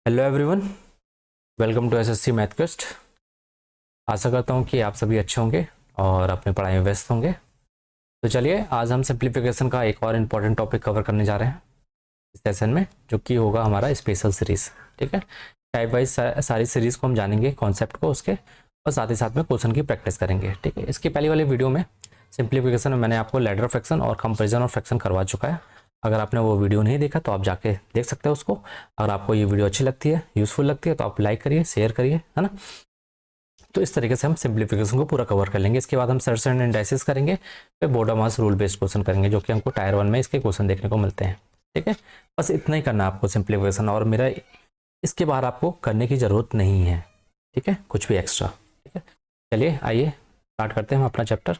Hello everyone, welcome to SSC math quest. आशा करता हूँ कि आप सभी अच्छे होंगे और अपनी पढ़ाई में व्यस्त होंगे। तो चलिए आज हम सिंप्लीफिकेशन का एक और इम्पॉर्टेंट टॉपिक कवर करने जा रहे हैं इस सेशन में, जो कि होगा हमारा स्पेशल सीरीज। ठीक है, टाइप वाइज सारी सीरीज को हम जानेंगे, कॉन्सेप्ट को उसके, और साथ ही साथ में क्वेश्चन की प्रैक्टिस करेंगे। ठीक है, इसकी पहली वाली वीडियो में सिंप्लीफिकेशन में मैंने आपको लैडर ऑफ फ्रैक्शन और कंपेरिजन ऑफ फ्रैक्शन करवा चुका है। अगर आपने वो वीडियो नहीं देखा तो आप जाके देख सकते हो उसको। अगर आपको ये वीडियो अच्छी लगती है, यूजफुल लगती है, तो आप लाइक करिए, शेयर करिए, है ना। तो इस तरीके से हम सिंप्लीफिकेशन को पूरा कवर कर लेंगे। इसके बाद हम सर्च एंड इंडाइसिस करेंगे, फिर board of mass rule based question करेंगे, जो कि हमको टायर 1 में इसके क्वेश्चन देखने को मिलते हैं। ठीक है, बस इतना ही करना है आपको सिंप्लीफिकेशन, और मेरा इसके बाहर आपको करने की ज़रूरत नहीं है। ठीक है, कुछ भी एक्स्ट्रा। ठीक है, चलिए आइए स्टार्ट करते हैं हम अपना चैप्टर।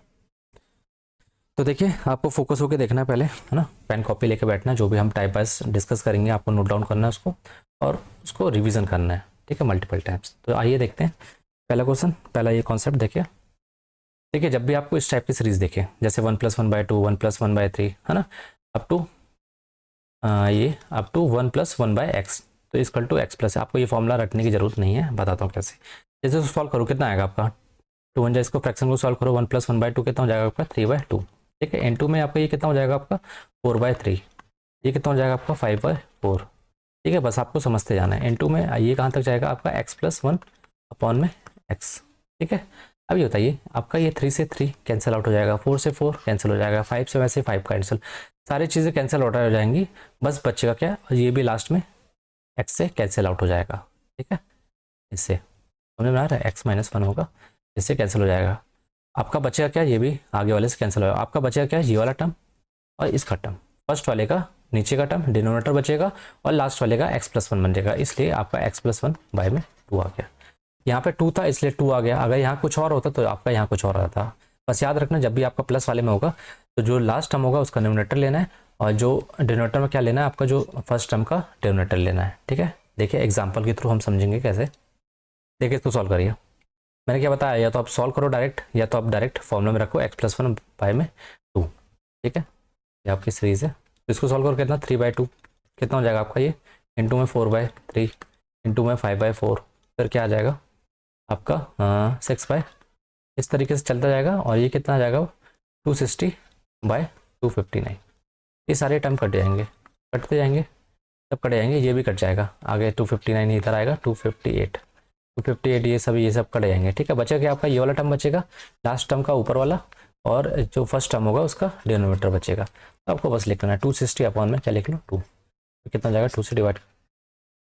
तो देखिए, आपको फोकस होकर देखना है पहले, है ना। पेन कॉपी लेके बैठना है, जो भी हम टाइप वाइज डिस्कस करेंगे आपको नोट डाउन करना है उसको, और उसको रिवीजन करना है। ठीक है, मल्टीपल टाइम्स। तो आइए देखते हैं पहला क्वेश्चन, पहला ये कॉन्सेप्ट देखिए। देखिए, जब भी आपको इस टाइप की सीरीज देखें, जैसे 1+1/2, 1+1/3, है ना, अप टू ये अप टू 1+1/x, तो इक्वल टू x प्लस, आपको ये फॉर्मूला रखने की जरूरत नहीं है, बताता हूँ कैसे। जैसे उसको सॉल्व करो, कितना आएगा आपका 2 इसको फ्रैक्शन को सॉल्व करो, 1+1/2 कितना हो जाएगा आपका 3/2। ठीक है, N2 में आपका ये कितना हो जाएगा आपका 4/3, ये कितना हो जाएगा आपका 5/4। ठीक है, बस आपको समझते जाना है। N2 में ये कहाँ तक जाएगा आपका x+1 अपॉन में x। ठीक है, अब ये बताइए, आपका ये 3 से 3 कैंसिल आउट हो जाएगा, 4 से 4 कैंसिल हो जाएगा, 5 से वैसे 5 कैंसिल, सारी चीज़ें कैंसिल आउट हो जाएंगी। बस बचेगा क्या, ये भी लास्ट में x से कैंसिल आउट हो जाएगा। ठीक है, इससे समझ में आ रहा है, x-1 होगा, इससे कैंसिल हो जाएगा। आपका बचेगा क्या, ये भी आगे वाले से कैंसिल होगा। आपका बचेगा क्या, ये वाला टर्म और इसका टर्म, फर्स्ट वाले का नीचे का टर्म डिनोमिनेटर बचेगा, और लास्ट वाले का x+1 बन जाएगा, इसलिए आपका x+1 बाय में 2 आ गया। यहाँ पे 2 था इसलिए 2 आ गया, अगर यहाँ कुछ और होता तो आपका यहाँ कुछ और आता। बस याद रखना, जब भी आपका प्लस वाले में होगा तो जो लास्ट टर्म होगा उसका डिनोमिनेटर लेना है, और जो डिनोमिनेटर में क्या लेना है, आपका जो फर्स्ट टर्म का डिनोमिनेटर लेना है। ठीक है, देखिए एग्जाम्पल के थ्रू हम समझेंगे कैसे। देखिए, इसको सॉल्व करिए। मैंने क्या बताया, या तो आप सॉल्व करो डायरेक्ट, या तो आप डायरेक्ट फॉर्मूला में रखो x+1 बाय में 2। ठीक है, ये आपकी सीरीज है। तो इसको सॉल्व करो, कितना 3/2 कितना हो जाएगा आपका ये, इंटू में 4/3 इंटू में 5/4, फिर क्या आ जाएगा आपका 6/, इस तरीके से चलता जाएगा। और ये कितना आ जाएगा 260/259। ये सारे टर्म कट जाएंगे, कटते जाएंगे, सब कट जाएंगे, ये भी कट जाएगा, आगे 259 इधर आएगा, 258 ये सब कट जाएंगे। ठीक है, बचेगा क्या आपका, ये वाला टर्म बचेगा, लास्ट टर्म का ऊपर वाला, और जो फर्स्ट टर्म होगा उसका डिनोमिनेटर बचेगा। तो आपको बस लिखना है 260 अपॉन में क्या लिख लो 2, तो कितना हो जाएगा 2 से डिवाइड,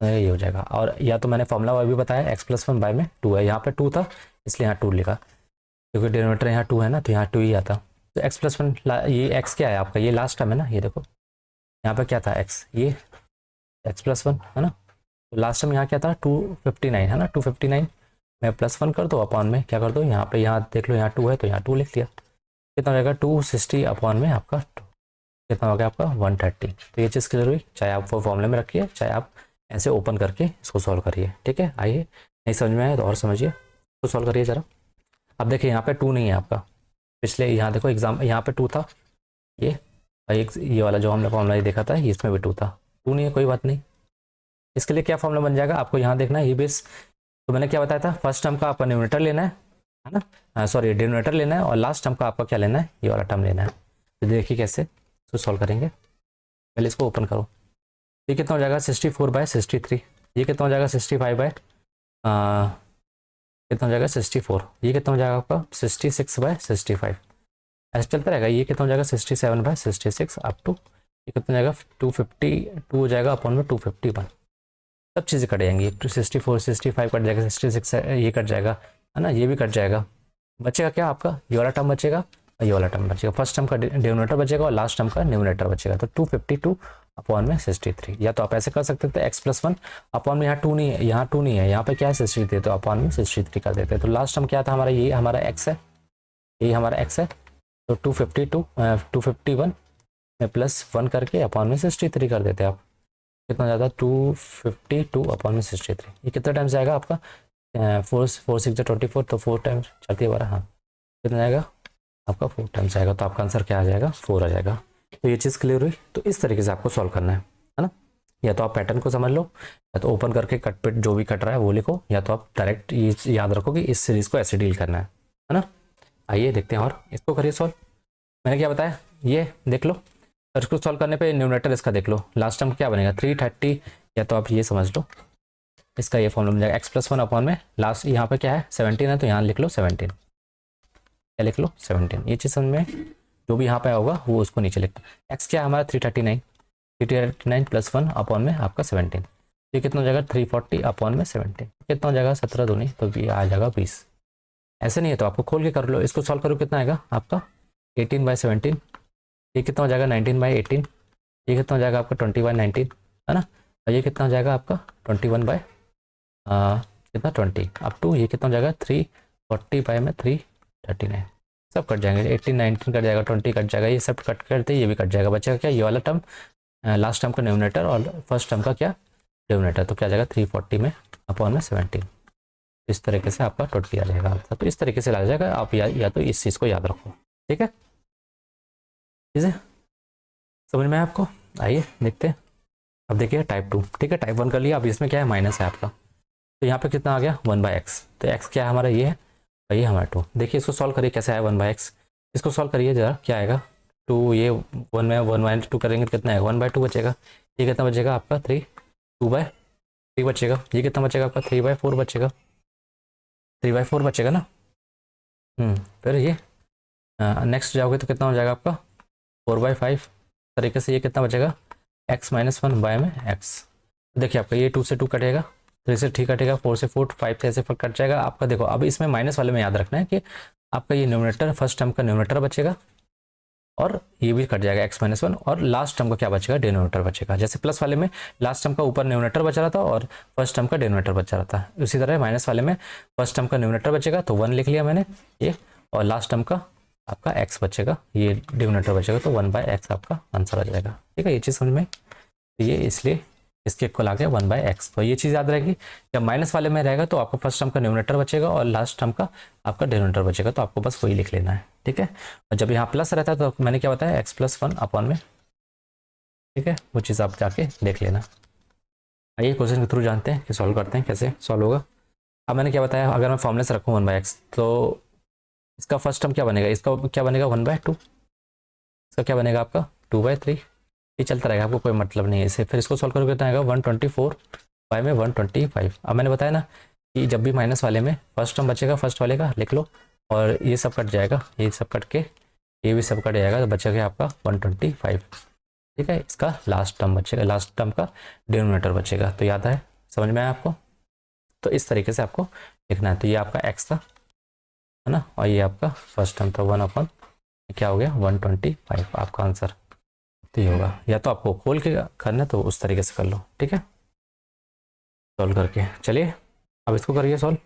ये हो जाएगा। और या तो मैंने फॉर्मूला भी बताया, x+1 बाय में 2 है, यहाँ पे 2 था इसलिए यहाँ 2 लिखा, क्योंकि डिनोमिनेटर यहाँ 2 है ना, तो यहाँ 2 ही आता। तो x+1, ये x क्या है आपका, ये लास्ट टर्म है ना, ये देखो यहाँ पे क्या था x, ये x+1 है ना, तो लास्ट टाइम यहाँ क्या था 259 है ना, 259 में +1 कर दो, अपॉन में क्या कर दो, यहाँ पे यहाँ देख लो, यहाँ 2 है तो यहाँ 2 लिख दिया। कितना हो जाएगा 260 अपॉन में आपका 2, कितना हो गया आपका 130। तो ये चीज़ क्लियर हुई, चाहे आप वो फॉर्मूले में रखिए, चाहे आप ऐसे ओपन करके इसको सॉल्व करिए। ठीक है, आइए, नहीं समझ में आए तो और समझिए, तो सॉल्व करिए ज़रा। अब देखिए, यहाँ पे 2 नहीं है आपका, पिछले यहाँ देखो एग्जाम, यहाँ पे 2 था, ये एक ये वाला जो हमने फॉर्मूला देखा था, इसमें भी 2 था, 2 नहीं है, कोई बात नहीं। इसके लिए क्या फॉर्मूला बन जाएगा, आपको यहाँ देखना है, ये बेस, तो मैंने क्या बताया था, फर्स्ट टर्म का आपका न्यूमरेटर लेना है ना, सॉरी डिनोमिनेटर लेना है, और लास्ट टर्म का आपका क्या लेना है, ये वाला टर्म लेना है। तो देखिए कैसे इसको सॉल्व करेंगे, पहले इसको ओपन करो। ये कितना हो जाएगा 64/63, ये कितना हो जाएगा 65 कितना हो जाएगा 64, ये कितना हो जाएगा आपका 66/65, ऐसे चलता रहेगा। ये कितना हो जाएगा 67/66 अप टू, ये कितना हो जाएगा 252 हो जाएगा अपॉन में 251, सब चीज़ें कट जाएंगी, 264 65 कट जाएगा, 66 ये कट जाएगा, है ना, ये भी कट जाएगा। बचेगा क्या आपका, ये वाला टर्म बचेगा और ये वाला टर्म बचेगा, फर्स्ट टर्म का डिनोमिनेटर बचेगा और लास्ट टर्म का न्यूमरेटर बचेगा। तो 252 अपॉन में 63, या तो आप ऐसे कर सकते थे x+1 अपॉन में, यहाँ 2 नहीं है, यहाँ 2 नहीं है, यहाँ पे क्या है 63, तो अपॉन में 63 कर देते। तो लास्ट टर्म क्या था हमारा, ये हमारा x है, ये हमारा x है, तो 251 में +1 करके अपॉन में 63 कर देते आप, कितना हो जाता 252 अपॉन में 63। ये कितना टाइम्स आएगा आपका, 4 6 24, तो 4 टाइम्स 4 हाँ, कितना आएगा आपका 4 टाइम्स आएगा, तो आपका आंसर क्या आ जाएगा 4 आ जाएगा। तो ये चीज़ क्लियर हुई। तो इस तरीके से आपको सॉल्व करना है ना। या तो आप पैटर्न को समझ लो, या तो ओपन करके कट पिट जो भी कट रहा है वो लिखो, या तो आप डायरेक्ट ये याद रखो कि इस सीरीज को ऐसे डील करना है ना। आइए देखते हैं और इसको करिए सॉल्व। मैंने क्या बताया, ये देख लो, और इसको सॉल्व करने पे न्यूमरेटर इसका देख लो, लास्ट टर्म क्या बनेगा 330, या तो आप ये समझ लो इसका ये फॉर्मूला बन जाएगा x+1 अपॉन में लास्ट यहाँ पे क्या है 17 है, तो यहाँ लिख लो 17, क्या लिख लो 17, ये चीज़ समझ में, जो भी यहाँ पे होगा वो उसको नीचे लिखना। x क्या है हमारा 339, 339 + 1 अपॉन में आपका 17, ये कितना हो जाएगा 340 अपॉन में 17, कितना हो जाएगा 17 दूनी, तो ये आ जाएगा 20। ऐसे नहीं है तो आपको खोल के कर लो, इसको सॉल्व करो कितना आएगा आपका 18/17, ये कितना हो जाएगा 19/18, ये कितना हो जाएगा आपका 20/19 है ना, और ये कितना हो जाएगा आपका 21 कितना 20 अप टू ये कितना हो जाएगा 340 में 339, सब कट जाएंगे, 18 19 कट जाएगा, 20 कट जाएगा, ये सब कट करते ये भी कट जाएगा, बचेगा क्या ये वाला टर्म लास्ट टर्म का न्यूमरेटर और फर्स्ट टर्म का क्या डिनोमिनेटर, तो क्या जाएगा 340 में अपॉन में 17, इस तरीके से आपका 20 आ जाएगा आंसर। तो इस तरीके से आ जाएगा, आप या तो इस चीज़ को याद रखो, ठीक है, ठीक है, समझ में आपको। आइए देखते हैं, अब देखिए टाइप 2, ठीक है, टाइप 1 कर लिया, अब इसमें क्या है माइनस है आपका, तो यहाँ पे कितना आ गया 1/x, तो x क्या है हमारा ये है और ये हमारा 2, देखिए इसको सॉल्व करिए कैसे आया 1/x, इसको सॉल्व करिए जरा क्या आएगा 2, ये 1 में 1/2 करेंगे तो कितना आएगा 1/2 बचेगा, ये कितना बचेगा आपका 3, 2/3 बचेगा, ये कितना बचेगा आपका 3/4 बचेगा, 3/4 बचेगा ना। फिर ये नेक्स्ट जाओगे तो कितना हो जाएगा आपका 4/5 तरीके से, ये कितना बचेगा x - 1 बाय में x, देखिए आपका ये 2 से 2 कटेगा, 3 से 3 कटेगा, 4 से 4, 5 से ऐसे कट जाएगा आपका। देखो अब इसमें माइनस वाले में याद रखना है कि आपका ये न्यूमरेटर फर्स्ट टर्म का न्यूमरेटर बचेगा और ये भी कट जाएगा x - 1, और लास्ट टर्म का क्या बचेगा डिनोमिनेटर बचेगा, जैसे प्लस वाले में लास्ट टर्म का ऊपर न्यूमरेटर बचा रहा था और फर्स्ट टर्म का डिनोमिनेटर बचा रहा था, उसी तरह माइनस वाले में फर्स्ट टर्म का न्यूमरेटर बचेगा तो 1 लिख लिया मैंने ये, और लास्ट टर्म का आपका x बचेगा, ये डिनोमिनेटर बचेगा, तो 1/x आपका आंसर आ जाएगा, ठीक है, ये चीज़ समझ में, तो ये इसलिए इसके इक्वल आ गया 1/x। तो ये चीज़ याद रहेगी, जब माइनस वाले में रहेगा तो आपको फर्स्ट टर्म का न्यूमरेटर बचेगा और लास्ट टर्म का आपका डिनोमिनेटर बचेगा, तो आपको बस वही लिख लेना है, ठीक है। और जब यहाँ प्लस रहता है तो मैंने क्या बताया x+1 अपॉन में, ठीक है, वो चीज़ आप जाके देख लेना। आइए क्वेश्चन के थ्रू जानते हैं कि सॉल्व करते हैं, कैसे सॉल्व होगा। अब मैंने क्या बताया, अगर मैं फॉर्मूले से रखूँ 1/x तो इसका फर्स्ट टर्म क्या बनेगा, इसका क्या बनेगा 1/2, इसका क्या बनेगा आपका 2/3, ये चलता रहेगा, आपको कोई मतलब नहीं है इसे। फिर इसको सॉल्व करोगे कितना आएगा 124 में 125। अब मैंने बताया ना कि जब भी माइनस वाले में फर्स्ट टर्म बचेगा फर्स्ट वाले का लिख लो, और ये सब कट जाएगा, ये सब कट के ये भी सब कट जाएगा, तो बचेगा आपका 125, ठीक है। इसका लास्ट टर्म बचेगा, लास्ट टर्म का डिनोमिनेटर बचेगा, तो याद है, समझ में आया आपको। तो इस तरीके से आपको लिखना है, तो ये आपका x था है ना, और ये आपका फर्स्ट टर्म था 1/, क्या हो गया 125 आपका आंसर, तो ये होगा। या तो आपको खोल के करना है तो उस तरीके से कर लो, ठीक है, सॉल्व करके। चलिए अब इसको करिए सॉल्व,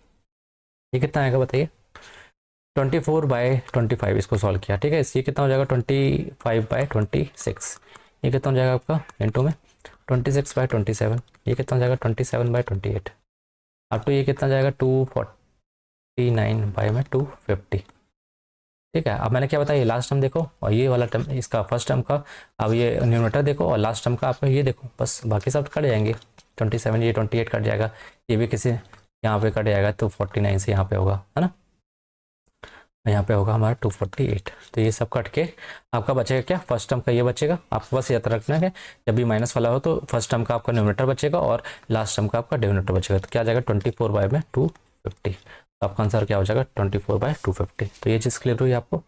ये कितना आएगा बताइए 24/25, इसको सॉल्व किया, ठीक है, ये कितना हो जाएगा 25/26, ये कितना हो जाएगा आपका इंटू में 26/27, ये कितना हो जाएगा 27/28, अब तो ये कितना जाएगा 249/250, ठीक है। अब मैंने क्या बताया, ये लास्ट टर्म देखो और ये वाला टर्म इसका फर्स्ट टर्म का, अब ये न्यूमरेटर देखो और लास्ट टर्म का आपका ये देखो, बस बाकी सब कट जाएंगे, 27 ये 28 कट जाएगा, ये भी किसी यहाँ पे कट जाएगा, तो 49 से यहाँ पे होगा है ना, यहाँ पे होगा हमारा 248, तो ये सब कट के आपका बचेगा क्या फर्स्ट टर्म का ये बचेगा। आपको बस याद रखना है जब भी माइनस वाला हो तो फर्स्ट टर्म का आपका न्यूमरेटर बचेगा और लास्ट टर्म का आपका डिनोमिनेटर बचेगा, तो क्या आ जाएगा 24/250, तो आपका आंसर क्या हो जाएगा 24/250। तो ये चीज़ क्लियर हुई आपको।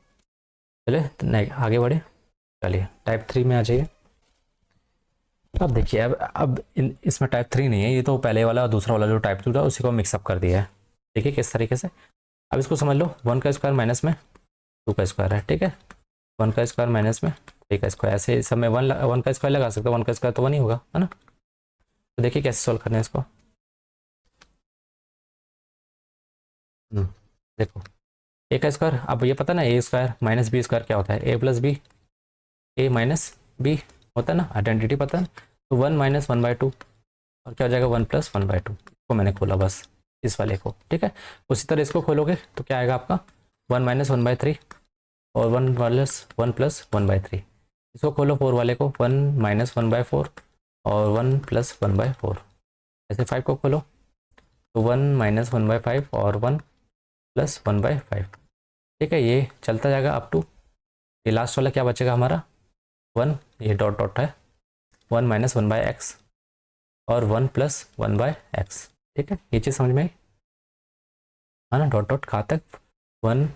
चलिए नहीं आगे बढ़े, चलिए टाइप 3 में आ जाइए। अब देखिए अब इसमें टाइप 3 नहीं है, ये तो पहले वाला और दूसरा वाला जो टाइप 2 था उसी को मिक्सअप कर दिया है, देखिए किस तरीके से। अब इसको समझ लो 1 का स्क्वायर माइनस में 2 का स्क्वायर है, ठीक है, 1 का स्क्वायर माइनस में 3 का स्क्वायर, ऐसे सब में 1 का स्क्वायर लगा सकते हो, 1 का स्क्वायर तो 1 ही होगा है ना। तो देखिए कैसे सॉल्व करना है इसको, देखो a का स्क्वायर, अब ये पता ना a square minus B square क्या होता है, a + b, a minus B होता है ना, आइडेंटिटी पता है, तो 1 - 1/2 और क्या हो जाएगा 1 + 1/2, इसको मैंने खोला बस इस वाले को, ठीक है। उसी तरह इसको खोलोगे तो क्या आएगा आपका 1 - 1/3 और 1 + 1 + 1/3, इसको खोलो 4 वाले को 1 - 1/4 और 1 प्लस 1/4। ऐसे 5 को खोलो तो 1 माइनस 1/5 और 1 प्लस 1/5। ठीक है, ये चलता जाएगा अप टू ये लास्ट वाला क्या बचेगा हमारा 1, ये डॉट डॉट है 1 माइनस 1/x और 1 प्लस 1/x। ठीक है, ये चीज़ समझ में आई है ना, डॉट डॉट कहाँ तक 1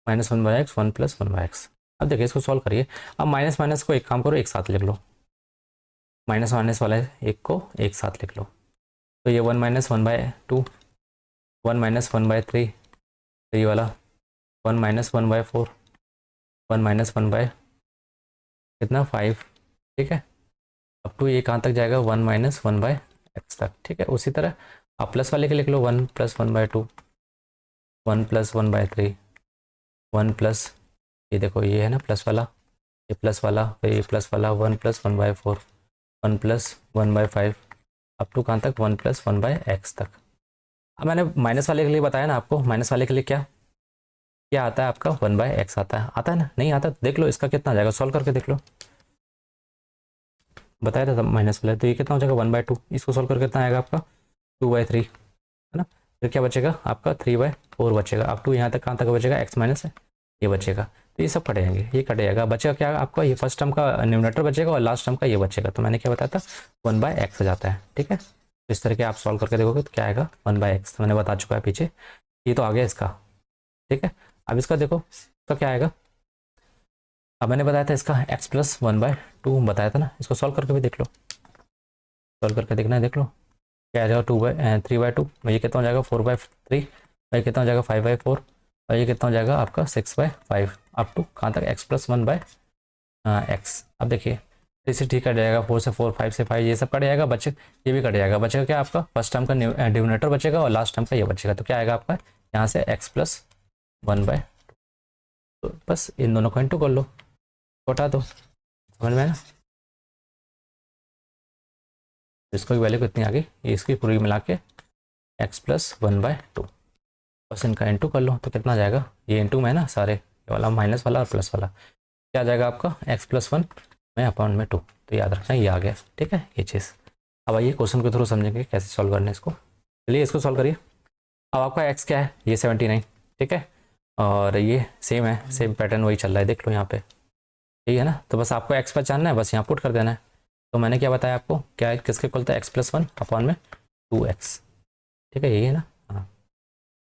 माइनस 1/x 1 प्लस 1/x। अब देखिए इसको सॉल्व करिए। अब माइनस माइनस को एक काम करो एक साथ लिख लो, माइनस माइनस वाला एक को एक साथ लिख लो। तो ये 1 माइनस 1/2 1 माइनस 1/3, तो ये वाला 1 माइनस 1/4 1 माइनस 1 कितना 5। ठीक है, अब टू ये कहाँ तक जाएगा 1 माइनस 1/x तक। ठीक है, उसी तरह आप प्लस वाले के लिख लो 1 प्लस 1/2 1 प्लस 1/3 1 प्लस ये देखो ये है ना प्लस वाला, ये प्लस वाला फिर ये प्लस वाला 1 प्लस 1/4 1 प्लस 1/5 अप टू कहाँ तक 1 प्लस 1/x तक। अब मैंने माइनस वाले के लिए बताया ना आपको, माइनस वाले के लिए क्या क्या आता है आपका 1/x आता है ना, नहीं आता तो देख लो इसका कितना आ जाएगा, सॉल्व करके देख लो। बताया था माइनस वाले, तो ये कितना हो जाएगा 1/2, इसको सॉल्व करके कितना आएगा आपका 2/3 है ना। फिर क्या बचेगा आपका 3/4 बचेगा। अप टू यहाँ तक कहाँ तक बचेगा x माइनस ये बचेगा। तो ये सब कट जाएंगे, ये कट जाएगा, बचेगा क्या आपका ये फर्स्ट टर्म का न्यूमरेटर बचेगा और लास्ट टर्म का ये बचेगा। तो मैंने क्या बताया था 1/x हो जाता है। ठीक है, तो इस तरह के आप सॉल्व करके देखोगे तो क्या आएगा 1/x, तो मैंने बता चुका है पीछे, ये तो आ गया इसका। ठीक है, अब इसका देखो तो क्या आएगा, अब मैंने बताया था इसका x प्लस 1/2 बताया था ना, इसको सॉल्व करके भी देख लो, सॉल्व करके देखना है, देख लो क्या आ जाएगा 3/2, ये कितना हो जाएगा 4/3, ये कितना हो जाएगा 5/4 और ये कितना हो जाएगा आपका 6/5 अप टू कहाँ तक x प्लस 1/x। अब देखिए 3 से ठीक कट जाएगा, 4 से 4 5 से 5 ये सब कट जाएगा, बचे ये भी कट जाएगा, बचेगा क्या आपका फर्स्ट टर्म का डिनोमिनेटर बचेगा और लास्ट टर्म का ये बचेगा। तो क्या आएगा आपका यहाँ से x प्लस 1/2, तो बस इन दोनों को इंटू कर लो, हटा दो, समझ में है ना। इसको की वैल्यू कितनी आ गई, ये इसकी पूरी मिला के x प्लस 1/2 बस इनका इंटू कर लो तो कितना जाएगा, ये इंटू में है ना सारे, ये वाला माइनस वाला और प्लस वाला, क्या आ जाएगा आपका x प्लस 1 में अपॉन में 2। तो याद रखना ये आ गया। ठीक है, ये चीज़ अब आइए क्वेश्चन के थ्रू समझेंगे कैसे सॉल्व करना है इसको। चलिए इसको सॉल्व करिए। अब आपका x क्या है, ये 79। ठीक है, और ये सेम है, सेम पैटर्न वही चल रहा है, देख लो यहाँ पे, ठीक है ना। तो बस आपको x पर जानना है, बस यहाँ पुट कर देना है। तो मैंने क्या बताया आपको, क्या किसके इक्वल था x प्लस 1 अपॉन में 2x। ठीक है, यही है ना। हाँ,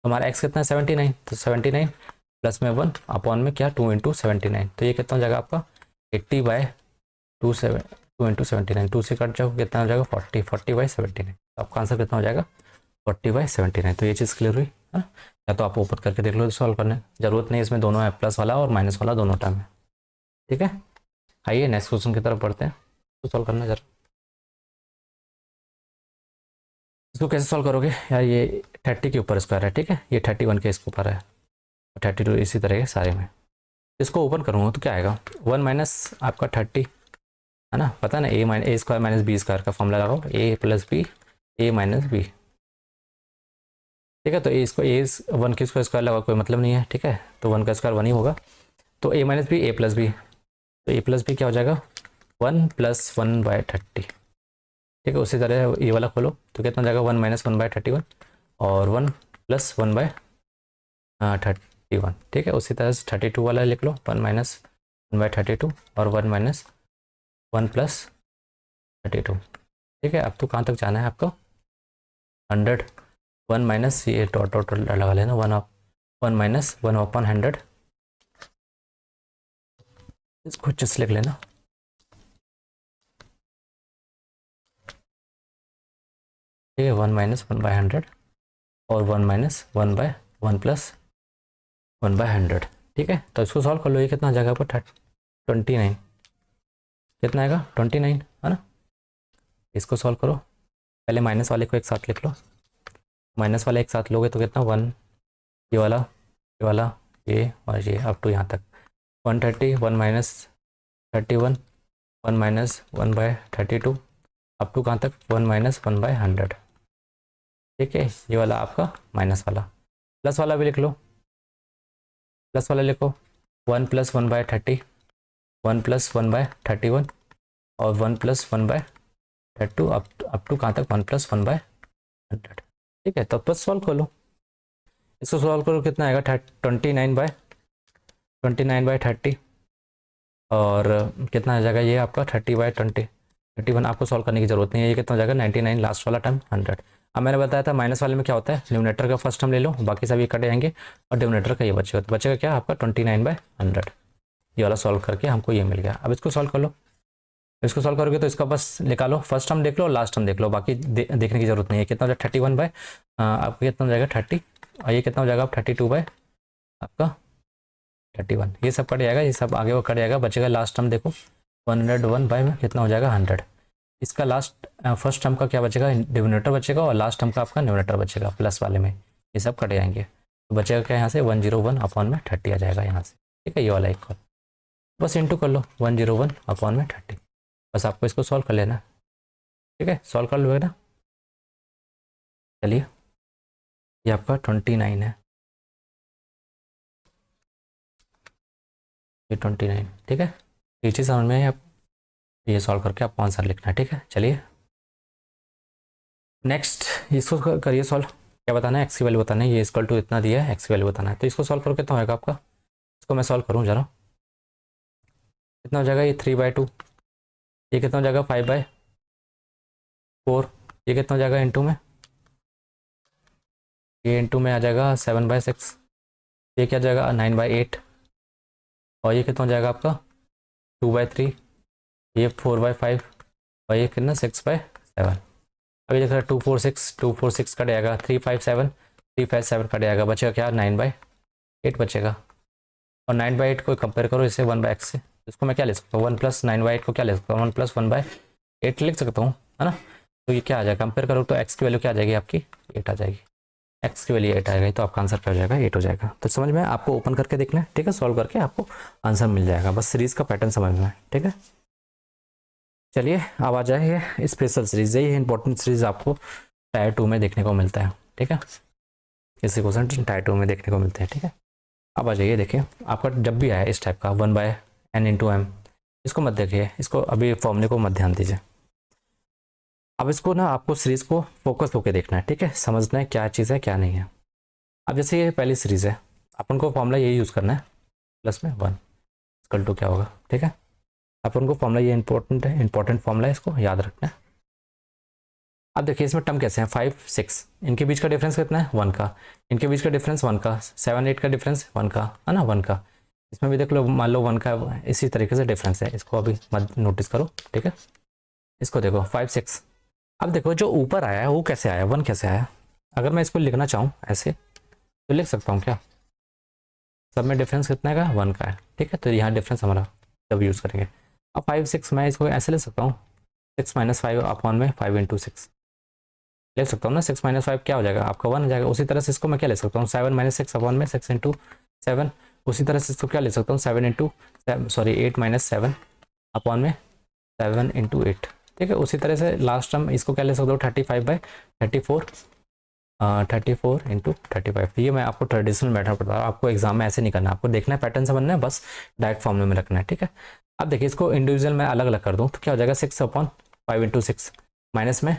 तो हमारा x कितना है 79, तो 79 प्लस में 1 अपॉन में क्या 2 इंटू 79, तो ये कितना हो जाएगा आपका 80/2 2 इंटू 79, 2 से कट जाओ कितना हो जाएगा 40/79। तो आपका आंसर कितना हो जाएगा 40/79। तो ये चीज़ क्लियर हुई है ना। या तो आप ओपन करके देख लो सॉल्व करने, जरूरत नहीं इसमें दोनों है, प्लस वाला और माइनस वाला दोनों टर्म है। ठीक है, आइए नेक्स्ट क्वेश्चन की तरफ बढ़ते हैं, तो सॉल्व करना जरा। इसको कैसे सॉल्व करोगे यार, ये 30 के ऊपर स्क्वायर है, ठीक है, ये 31 के इसके ऊपर है, 32 इसी तरह के सारे में। इसको ओपन करूँगा तो क्या आएगा 1 माइनस आपका 30 है ना, पता है ना, ए स्क्वायर माइनस बी स्क्वायर का फॉर्मूला लगाओ, ए प्लस बी ए माइनस बी। ठीक है, तो ए इसको ए 1 की स्क्वायर लगा कोई मतलब नहीं है। ठीक है, तो 1 का स्क्वायर 1 ही होगा, तो ए माइनस बी ए प्लस बी, तो ए प्लस बी क्या हो जाएगा 1 प्लस 1/30। ठीक है, उसी तरह ये वाला खोलो तो कितना हो जाएगा 1 माइनस 1/31 और 1 प्लस 1/31। ठीक है, उसी तरह से 32 वाला लिख लो 1 माइनस 1/32 और 1 माइनस 1 प्लस 32। ठीक है, अब तो कहाँ तक जाना है आपको 100, 1 माइनस ये डॉट डॉट लगा लेना 1 माइनस 1 अपॉन 100, इसको जस्ट लिख लेना। ठीक है, 1 माइनस 1/100 और 1 माइनस 1/1 प्लस 1/100। ठीक है, तो इसको सॉल्व कर लो, ये कितना आ जाएगा आपको 29, कितना आएगा 29 है ना। इसको सॉल्व करो, पहले माइनस वाले को एक साथ लिख लो, माइनस वाले एक साथ लोगे तो कितना 1 ये वाला ये वाला ये और ये अप टू यहाँ तक 130 1 माइनस 31 1 माइनस 1/32 अप टू कहाँ तक 1 माइनस 1/100। ठीक है, ये वाला आपका माइनस वाला, प्लस वाला भी लिख लो, प्लस वाला लिखो 1 प्लस 1/30 1 प्लस 1/31 और 1 plus 1/100। That too up to कहाँ तक 1+1/100। ठीक है, तो अब बस सॉल्व कर लो। इसको सॉल्व करो, कितना आएगा 29/30 और कितना आ जाएगा ये आपका 30/20 31। आपको सॉल्व करने की जरूरत नहीं है। ये कितना हो जाएगा 99, लास्ट वाला टर्म 100। अब मैंने बताया था माइनस वाले में क्या होता है, न्यूमरेटर का फर्स्ट टर्म ले लो, बाकी सब ये कट जाएंगे और डिनोमिनेटर का ये बचेगा। तो बचेगा क्या आपका 29/100। ये वाला सॉल्व करके हमको ये मिल गया। अब इसको सॉल्व कर लो। इसको सॉल्व करोगे तो इसका बस निकालो, फर्स्ट टर्म देख लो और लास्ट टर्म देख लो, बाकी देखने की जरूरत नहीं है। कितना हो जाएगा 31 बाय आपका कितना हो जाएगा 30 और ये कितना हो जाएगा 32 बाय आपका 31। ये सब कट जाएगा, ये सब आगे वो कट जाएगा, बचेगा लास्ट टर्म देखो 101 बाय में कितना हो जाएगा 100। इसका लास्ट फर्स्ट टर्म का क्या बचेगा, डिनोमिनेटर बचेगा और लास्ट टर्म का आपका न्यूमरेटर बचेगा प्लस वाले में, ये सब कट जाएंगे। तो बचेगा क्या यहाँ से 101/30 आ जाएगा यहाँ से। ठीक है, ये वाला एक बस इंटू कर लो 101/30। बस आपको इसको सॉल्व कर लेना। ठीक है, सॉल्व कर लोगे ना। चलिए, ये आपका 29 है, ये 29। ठीक है, ये चीज़ समझ में आई। आप ये सॉल्व करके आपको आंसर लिखना है। ठीक है, चलिए नेक्स्ट इसको करिए सॉल्व। क्या बताना है, एक्स की वैल्यू बताना है। ये इक्वल टू इतना दिया है, एक्स की वैल्यू बताना है। तो इसको सॉल्व करो, कितना होगा आपका। इसको मैं सॉल्व करूँ जरा, कितना हो जाएगा ये 3/2। ये कितना हो जाएगा 5/4। ये कितना हो जाएगा इंटू में, ये इंटू में आ जाएगा 7/6। ये क्या जाएगा 9/8 और ये कितना हो जाएगा आपका 2/3। ये 4/5 और ये कितना 6/7। अभी देख रहा 246 कट जाएगा, 357 कट जाएगा, बचेगा क्या 9/8 बचेगा। और 9/8 को कंपेयर करो इसे 1/x से, इसको मैं क्या ले सकता हूँ 1+9/8 को क्या ले सकता हूँ 1+1/8 लिख सकता हूँ, है ना। तो ये क्या आ जाएगा, कंपेयर करो तो x की वैल्यू क्या आ जाएगी आपकी 8 आ जाएगी। x की वैल्यू 8 आएगा, तो आपका आंसर क्या हो जाएगा 8 हो जाएगा। तो समझ में आपको ओपन करके देखना है। ठीक है, सॉल्व करके आपको आंसर मिल जाएगा, बस सीरीज का पैटर्न समझ में है। ठीक है, चलिए अब आ जाए स्पेशल सीरीज। यही इंपॉर्टेंट सीरीज आपको टायर 2 में देखने को मिलता है। ठीक है, इसी क्वेश्चन टायर 2 में देखने को मिलते हैं। ठीक है, अब आ जाइए, देखिए आपका जब भी आया इस टाइप का 1/n/m, इसको मत देखिए, इसको अभी फॉर्मूले को मत ध्यान दीजिए। अब इसको ना आपको सीरीज को फोकस होकर देखना है। ठीक है, समझना है क्या चीज़ है क्या नहीं है। अब जैसे ये पहली सीरीज है, अपन को फॉर्मूला यही यूज़ करना है, प्लस में 1 इक्वल टू क्या होगा। ठीक है, अपन को फॉर्मूला ये इंपॉर्टेंट है, इंपॉर्टेंट फॉर्मूला है, इसको याद रखना है। अब देखिए इसमें टर्म कैसे हैं 5 6, इनके बीच का डिफरेंस कितना है 1 का, इनके बीच का डिफरेंस 1 का, 7 8 का डिफरेंस 1 का, है ना 1 का। इसमें भी देख लो, मान लो 1 का इसी तरीके से डिफरेंस है, इसको अभी मत नोटिस करो। ठीक है, इसको देखो 5 6। अब देखो जो ऊपर आया है वो कैसे आया 1 कैसे आया। अगर मैं इसको लिखना चाहूँ ऐसे तो लिख सकता हूँ क्या, सब में डिफरेंस कितना का 1 का है। ठीक है, तो यहाँ डिफरेंस हमारा जब यूज़ करेंगे। अब 5 6 मैं इसको ऐसे ले सकता हूँ 6-5/5 ले सकता हूँ ना। 6-5 क्या हो जाएगा आपका 1 हो जाएगा। उसी तरह से इसको मैं क्या ले सकता हूँ 7-6/6 उसी तरह से इसको क्या ले सकता हूँ 8 ठीक है, उसी तरह से लास्ट टर्म इसको क्या ले सकता हूँ 35/34 34 × 35। ये मैं आपको ट्रेडिशनल मेथड बता रहा हूँ, आपको एग्जाम में ऐसे नहीं करना, आपको देखना है पैटर्न समझना है, बस डायरेक्ट फॉर्मूले में रखना है। ठीक है, अब देखिए इसको इंडिविजुअल में अलग अलग कर दूँ तो क्या हो जाएगा 6/5 माइनस में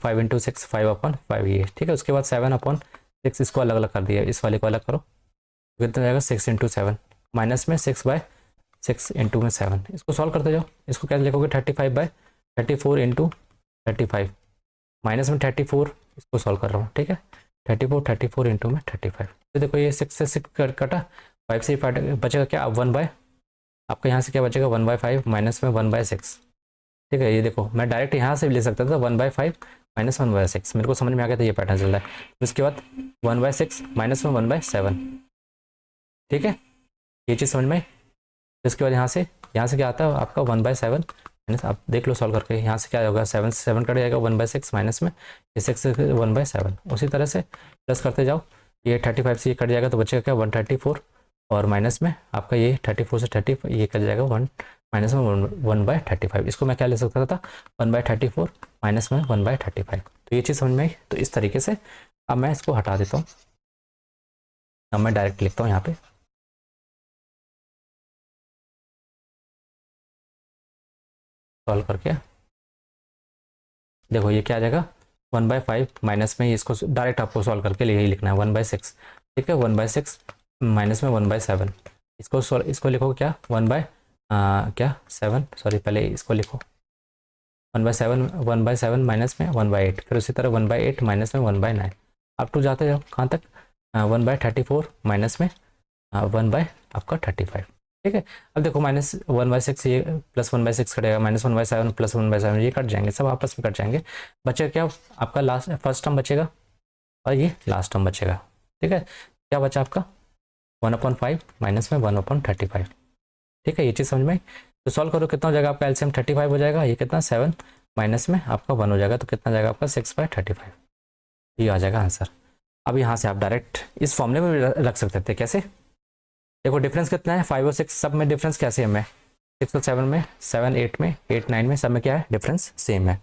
5 × 6 5/5 ये। ठीक है, उसके बाद 7/6 इसको अलग अलग कर दिया, इस वाले को अलग करो कितना जाएगा 6 × 7 माइनस में 6/6 इंटू में 7। इसको सॉल्व करते जाओ, इसको क्या लिखोगे 35/34 इंटू 35 माइनस में 34, इसको सॉल्व कर रहा हूँ। ठीक है, 34 इंटू में 35। तो देखो ये 6 से 6 कटा, 5 से 5 बचेगा क्या, अब 1 आपका यहाँ से क्या बचेगा 1/5 माइनस में 1/6। ठीक है, ये देखो मैं डायरेक्ट यहाँ से भी ले सकता था 1/5 माइनस 1/6, मेरे को समझ में आ गया था ये पैटर्न चल रहा है। उसके बाद 1/6 माइनस में 1/7। ठीक है, ये चीज़ समझ में आई। इसके बाद यहाँ से क्या आता है आपका 1/7 माइनस, आप देख लो सॉल्व करके, यहाँ से क्या होगा 7 से 7 कट जाएगा 1/6 माइनस में ये 6 से 1/7। उसी तरह से प्लस करते जाओ, ये 35 से ये कट जाएगा तो बचेगा क्या 134 और माइनस में आपका ये 34 से 30 ये कट जाएगा 1 माइनस में 1/35। इसको मैं क्या ले सकता था 1/34 माइनस में 1/35। तो ये चीज़ समझ में आई। तो इस तरीके से अब मैं इसको हटा देता हूँ, अब मैं डायरेक्ट लिखता हूँ यहाँ पे सॉल्व करके देखो ये क्या आ जाएगा 1/5 माइनस में, इसको डायरेक्ट आपको सॉल्व करके यही लिखना है 1/6। ठीक है 1/6 माइनस में 1/7, इसको लिखो क्या 7, सॉरी पहले इसको लिखो 1/7 माइनस में 1/8, फिर उसी तरह 1/8 माइनस में 1/9, अप टू जाते जाओ कहाँ तक 1/34 माइनस में 1/35। ठीक है अब देखो -1/6 ये प्लस 1/6 कटेगा, -1/7 प्लस 1/7 ये कट जाएंगे, सब आपस में कट जाएंगे। बचेगा क्या आपका लास्ट फर्स्ट टर्म बचेगा और ये लास्ट टर्म बचेगा। ठीक है क्या बचा आपका 1/5 माइनस में 1/35। ठीक है ये चीज़ समझ में आई? तो सॉल्व करो कितना हो जाएगा आपका एलसीएम 35 हो जाएगा, ये कितना 7 माइनस में आपका 1 हो जाएगा, तो कितना जाएगा आपका 6/35, ये आ जाएगा आंसर। अब यहाँ से आप डायरेक्ट इस फॉर्मूले में भी रख सकते थे। कैसे देखो डिफरेंस कितना है 5 और 6 सब में डिफरेंस क्या सेम है, 6 और 7 में, 7 8 में, 8 9 में, सब में क्या है डिफरेंस सेम है।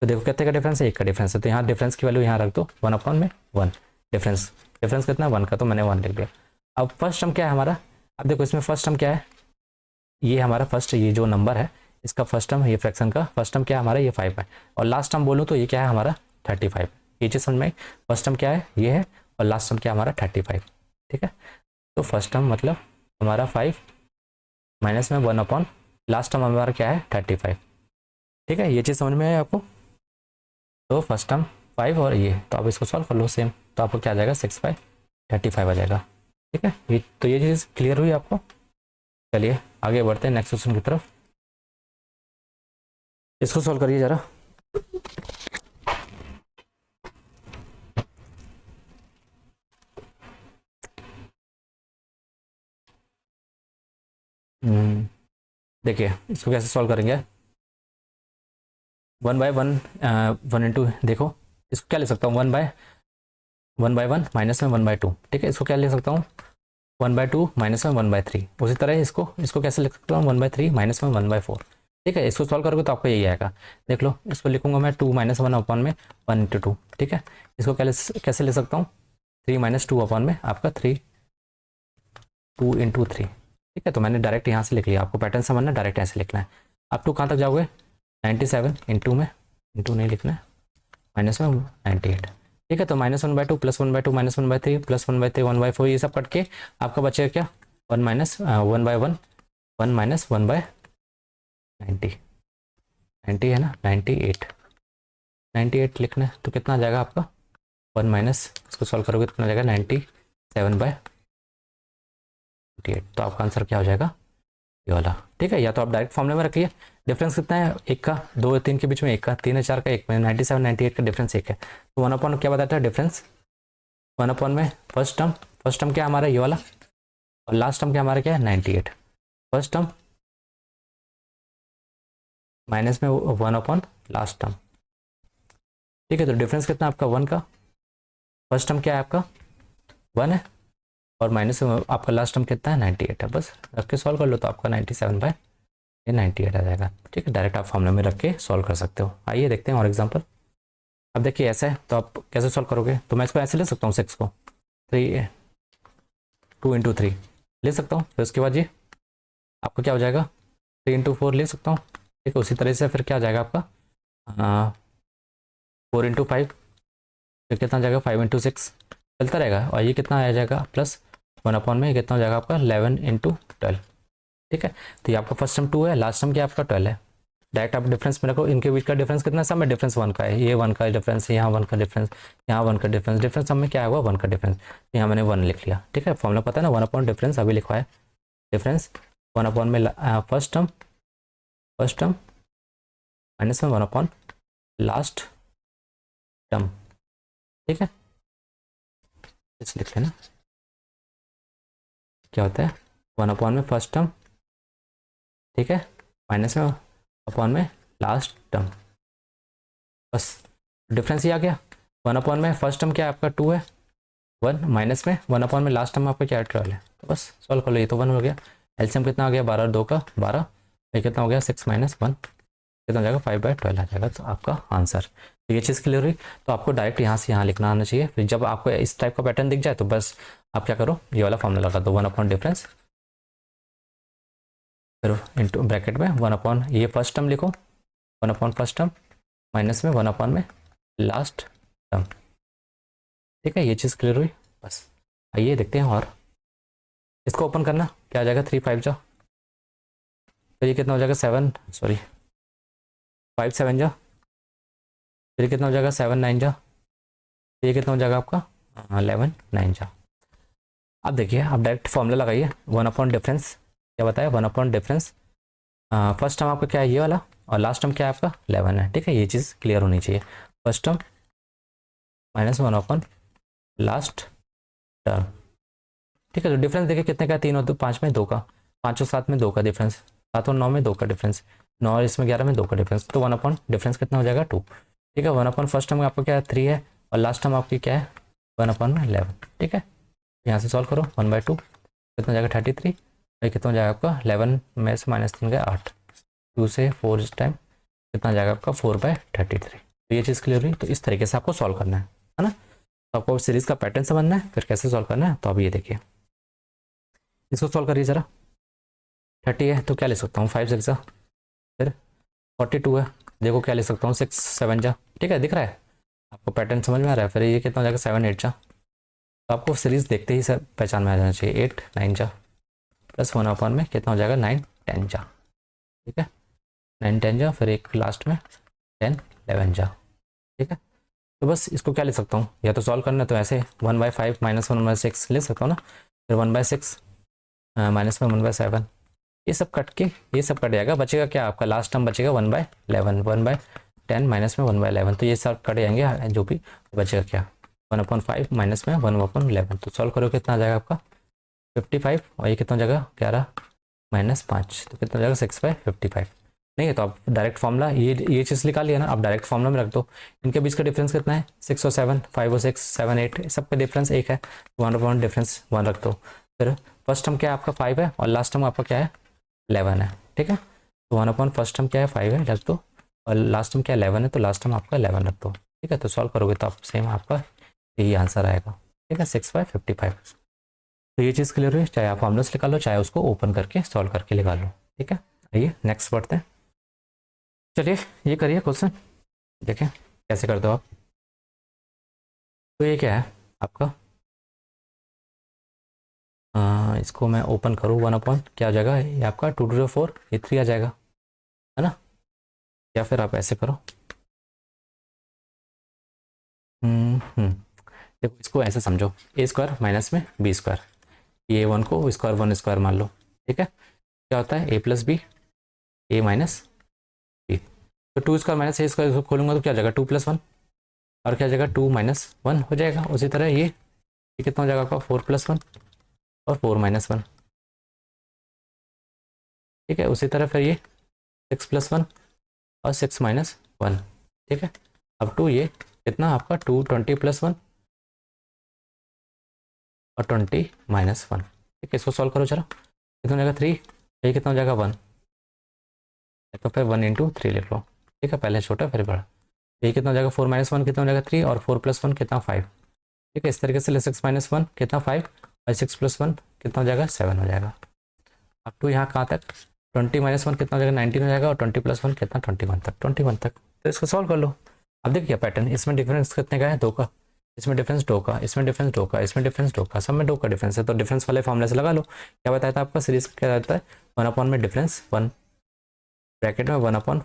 तो देखो कितने का डिफरेंस है, 1 का डिफरेंस है, तो यहाँ डिफरेंस की वैल्यू यहाँ रख दो 1/1 डिफरेंस, डिफरेंस कितना 1 का, तो मैंने 1 लिख दिया। अब फर्स्ट टर्म क्या है हमारा, अब देखो इसमें फर्स्ट टर्म क्या है, ये हमारा फर्स्ट, ये जो नंबर है इसका फर्स्ट टर्म, ये फ्रैक्शन का फर्स्ट टर्म क्या है हमारा ये 5 है, और लास्ट टर्म बोलूँ तो ये क्या है हमारा 35। ये चीज़ समझ में आई? फर्स्ट टर्म क्या है ये है, और लास्ट टर्म क्या हमारा 35। ठीक है तो फर्स्ट टर्म मतलब हमारा 5 माइनस में 1 लास्ट टर्म हमारा क्या है 35। ठीक है ये चीज़ समझ में आई आपको? तो फर्स्ट टर्म 5 और ये, तो आप इसको सॉल्व कर लो सेम, तो आपको क्या आ जाएगा 6/35 आ जाएगा। ठीक है ये तो ये चीज़ क्लियर हुई आपको? चलिए आगे बढ़ते हैं नेक्स्ट क्वेश्चन की तरफ, इसको सॉल्व करिए जरा। देखिए इसको कैसे सॉल्व करेंगे, 1/1 1 इंटू, देखो इसको क्या ले सकता हूँ 1/1 माइनस में 1/2। ठीक है इसको क्या ले सकता हूँ 1/2 माइनस में 1/3। उसी तरह इसको कैसे लिख सकता हूँ 1/3 माइनस में 1/4। ठीक है इसको सॉल्व करोगे तो आपको यही आएगा। देख लो इसको लिखूंगा मैं 2 - 1 अपॉन में 1 इंटू 2। ठीक है इसको कैसे ले सकता हूँ 3 - 2 अपॉन में आपका 2 इंटू 3। ठीक है तो मैंने डायरेक्ट यहाँ से लिख लिया, आपको पैटर्न समझना डायरेक्ट ऐसे लिखना है। अब 2 कहाँ तक जाओगे 97 इंटू में, इंटू नहीं लिखना है, माइनस में 98। ठीक है तो -1/2 प्लस 1/2 माइनस 1/3 प्लस 1/3 1/4, ये सब कट के आपका बचेगा क्या 1 माइनस 1/1 1 माइनस 1/90, 90 है ना 98 लिखना है, तो कितना आ जाएगा आपका 1 माइनस, इसको सॉल्व करोगे तो कितना आ जाएगा 97/98। तो आपका आंसर क्या हो जाएगा ये वाला। ठीक है या तो आप डायरेक्ट फॉर्मूले में रखिए, डिफरेंस कितना है 1 का, 2 3 के बीच में 1 का, 3 है 4 का 1 में, 97 98 का डिफरेंस 1 है। तो 1/, क्या बताता है डिफरेंस 1/, में फर्स्ट टर्म क्या हमारा ये वाला, और लास्ट टर्म क्या हमारा क्या है 98। फर्स्ट टर्म माइनस में 1/, लास्ट टर्म। ठीक है तो डिफरेंस कितना आपका 1 का, फर्स्ट टर्म क्या है आपका 1 है, और माइनस में आपका लास्ट टर्म कितना है 98 है। बस रख के सॉल्व कर लो तो आपका 97/98 आ जाएगा। ठीक है डायरेक्ट आप फॉर्मूला में रख के सॉल्व कर सकते हो। आइए देखते हैं और एग्जाम्पल। अब देखिए ऐसा है तो आप कैसे सॉल्व करोगे, तो मैं इसको ऐसे ले सकता हूँ 6 को 2 इंटू 3 ले सकता हूँ, फिर उसके बाद ये आपका क्या हो जाएगा 3 इंटू 4 ले सकता हूँ। ठीक है उसी तरह से फिर क्या आ जाएगा आपका 4 इंटू 5, फिर कितना आ जाएगा 5 इंटू 6, चलता रहेगा, और ये कितना आ जाएगा प्लस 1/, में कितना हो जाएगा आपका 11 इंटू 12। ठीक है तो ये आपका फर्स्ट टर्म 2 है, लास्ट टर्म क्या आपका 12 है। डायरेक्ट आप डिफरेंस में रखो, इनके बीच का डिफरेंस कितना, सब में डिफरेंस 1 का है, ये 1 का डिफरेंस, यहाँ 1 का डिफरेंस, यहाँ 1 का डिफरेंस सब में क्या होगा 1 का डिफरेंस, यहाँ मैंने 1 लिख लिया। ठीक है फॉर्मूला पता है ना 1/, डिफरेंस अभी लिखवा है, डिफरेंस 1/, में फर्स्ट टर्म माइनस में 1/, लास्ट टर्म। ठीक है इस लिख लेना क्या होता है 1/, में फर्स्ट टर्म, ठीक है माइनस में अपॉन में लास्ट टर्म, बस डिफरेंस ही आ गया। 1/, में फर्स्ट टर्म क्या है आपका 2 है, 1 माइनस में 1/, में लास्ट टर्म आपका क्या है 12 है, तो बस सॉल्व कर लो, ये तो 1 हो गया। एलसीएम कितना आ गया 12 2 का 12, ये कितना हो गया 6 - 1 कितना हो जाएगा 5/12 आ जाएगा, तो आपका आंसर। तो ये चीज़ क्लियर हुई, तो आपको डायरेक्ट यहाँ से यहाँ लिखना आना चाहिए। फिर जब आपको इस टाइप का पैटर्न दिख जाए तो बस आप क्या करो ये वाला फॉर्मूला लगा दो 1/, डिफरेंस फिर इंटू ब्रैकेट में 1/, ये फर्स्ट टर्म लिखो 1/, फर्स्ट टर्म माइनस में 1 में लास्ट टर्म। ठीक है, ये चीज़ क्लियर हुई। बस आइए देखते हैं और इसको ओपन करना, क्या आ जाएगा 3 5 जा, फिर ये कितना हो जाएगा 7, सॉरी 5 7 जा, फिर कितना हो जाएगा 7 9 जा, फिर ये कितना हो जाएगा आपका 11 9 जा। अब देखिए, आप डायरेक्ट फॉर्मूला लगाइए, 1 डिफरेंस, क्या बताया 1 डिफरेंस, फर्स्ट टर्म आपका क्या है ये वाला, और लास्ट टर्म क्या है आपका 11 है। ठीक है, ये चीज़ क्लियर होनी चाहिए। First term minus 1 last term. ठीक है, तो डिफरेंस देखिए कितने का, 3 और 2 5 में 2 का, 5 और 7 में 2 का डिफरेंस, 7 और 9 में 2 का डिफरेंस, 9 और इसमें 11 में 2 का डिफरेंस, तो 1 डिफरेंस कितना हो जाएगा 2। ठीक है, 1 फर्स्ट टर्म आपका क्या है 3 है, और लास्ट टर्म आपकी क्या है 1/11। ठीक है, यहाँ से सॉल्व करो, 1/2 कितना हो जाएगा 33, और कितना हो जाएगा आपका 11 में से -3 गया 8, 2 से 4 इस टाइम कितना हो जाएगा आपका 4/33। तो ये चीज़ क्लियर हुई। तो इस तरीके से आपको सॉल्व करना है ना। तो आपको सीरीज का पैटर्न समझना है, फिर कैसे सॉल्व करना है। तो अब ये देखिए, इसको सॉल्व करिए ज़रा। 30 है तो क्या ले सकता हूँ 5 6 जा, फिर 42 है, देखो क्या ले सकता हूँ 6 7 जा। ठीक है, दिख रहा है आपको, पैटर्न समझ में आ रहा है। फिर ये कितना हो जाएगा 7 8 जा, तो आपको सीरीज देखते ही सब पहचान में आ जाना चाहिए। 8 9 जा प्लस 1 में कितना हो जाएगा 9 10 जा। ठीक है, 9 10 जा, फिर एक लास्ट में 10 11 जा। ठीक है, तो बस इसको क्या ले सकता हूँ, या तो सॉल्व करना है तो ऐसे 1/5 -1/6 ले सकता हूँ ना, फिर 1/6 माइनस में 1/7, ये सब कट के ये सब कट जाएगा, बचेगा क्या आपका लास्ट टर्म बचेगा 1/11, 1/10 माइनस में 1/11, तो ये सब कट जाएंगे, जो भी बचेगा क्या 1/5 माइनस में 1/11। तो सॉल्व करो कितना आ जाएगा आपका 55, और ये कितना हो जाएगा 11 -5, तो कितना हो जाएगा 6/55। नहीं है तो आप डायरेक्ट फॉर्मूला ये चीज़ निकाल लिया ना, आप डायरेक्ट फॉर्मूला में रख दो। इनके बीच का डिफरेंस कितना है 6 और 7, 5 और 6, 7 8, सबका डिफरेंस एक है, 1 डिफरेंस 1 रख दो। फिर फर्स्ट टर्म क्या है आपका 5 है, और लास्ट टर्म आपका क्या है 11 है। ठीक है, तो 1 फर्स्ट टर्म क्या है 5 है रख दो, और लास्ट टर्म क्या 11 है, तो लास्ट टर्म आपका 11 रख दो। ठीक है, तो सॉल्व करोगे तो आप सेम आपका यही आंसर आएगा। ठीक है, 6/55। तो ये चीज़ क्लियर हुई, चाहे आप फॉर्मूला से निकाल लो, चाहे उसको ओपन करके सॉल्व करके निकाल लो। ठीक है, आइए नेक्स्ट बढ़ते हैं। चलिए ये करिए क्वेश्चन, देखें कैसे करते हो आप। तो ये क्या है आपका, इसको मैं ओपन करूँ 1 क्या हो जाएगा, ये आपका 2 to 4, ये 3 आ जाएगा, है ना। या फिर आप ऐसे करो, देखो इसको ऐसे समझो, A² माइनस में B², ये 1 को स्क्वायर 1 स्क्वायर मान लो। ठीक है, क्या होता है A+B, A माइनस B, तो 2² माइनस A² इसको खोलूंगा तो क्या हो जाएगा 2 + 1, और क्या हो जाएगा 2 - 1 हो जाएगा। उसी तरह ये कितना हो जाएगा आपका 4 + 1 और 4 - 1। ठीक है, उसी तरह फिर ये 6 + 1 और 6 - 1। ठीक है, अब टू ये कितना आपका 2 20 + 1 और 20 - 1। ठीक है, इसको सॉल्व करो जरा, कितना हो जाएगा 3, ये कितना हो जाएगा 1, तो फिर 1 × 3 लिख लो। ठीक है, पहले छोटा फिर बड़ा, ये कितना हो जाएगा 4 - 1 कितना हो जाएगा 3, और 4 + 1 कितना 5। ठीक है, इस तरीके से 6 - 1 कितना 5, और 6 + 1 कितना हो जाएगा 7 हो जाएगा। अब टू यहाँ कहाँ तक 20 - 1 कितना हो जाएगा 19 हो जाएगा, और 20 + 1 कितना 21 तक। तो इसको सॉल्व कर लो। अब देखिए पैटर्न, इसमें डिफरेंस कितने का है 2 का, इसमें डिफरेंस 2 का, इसमें डिफरेंस 2 का, इसमें डिफरेंस 2 का, सब में 2 का डिफरेंस है। तो डिफरेंस वाले फॉर्मूले से लगा लो। क्या बताया था आपका सीरीज क्या रहता है 1 में डिफरेंस 1 ब्रैकेट में 1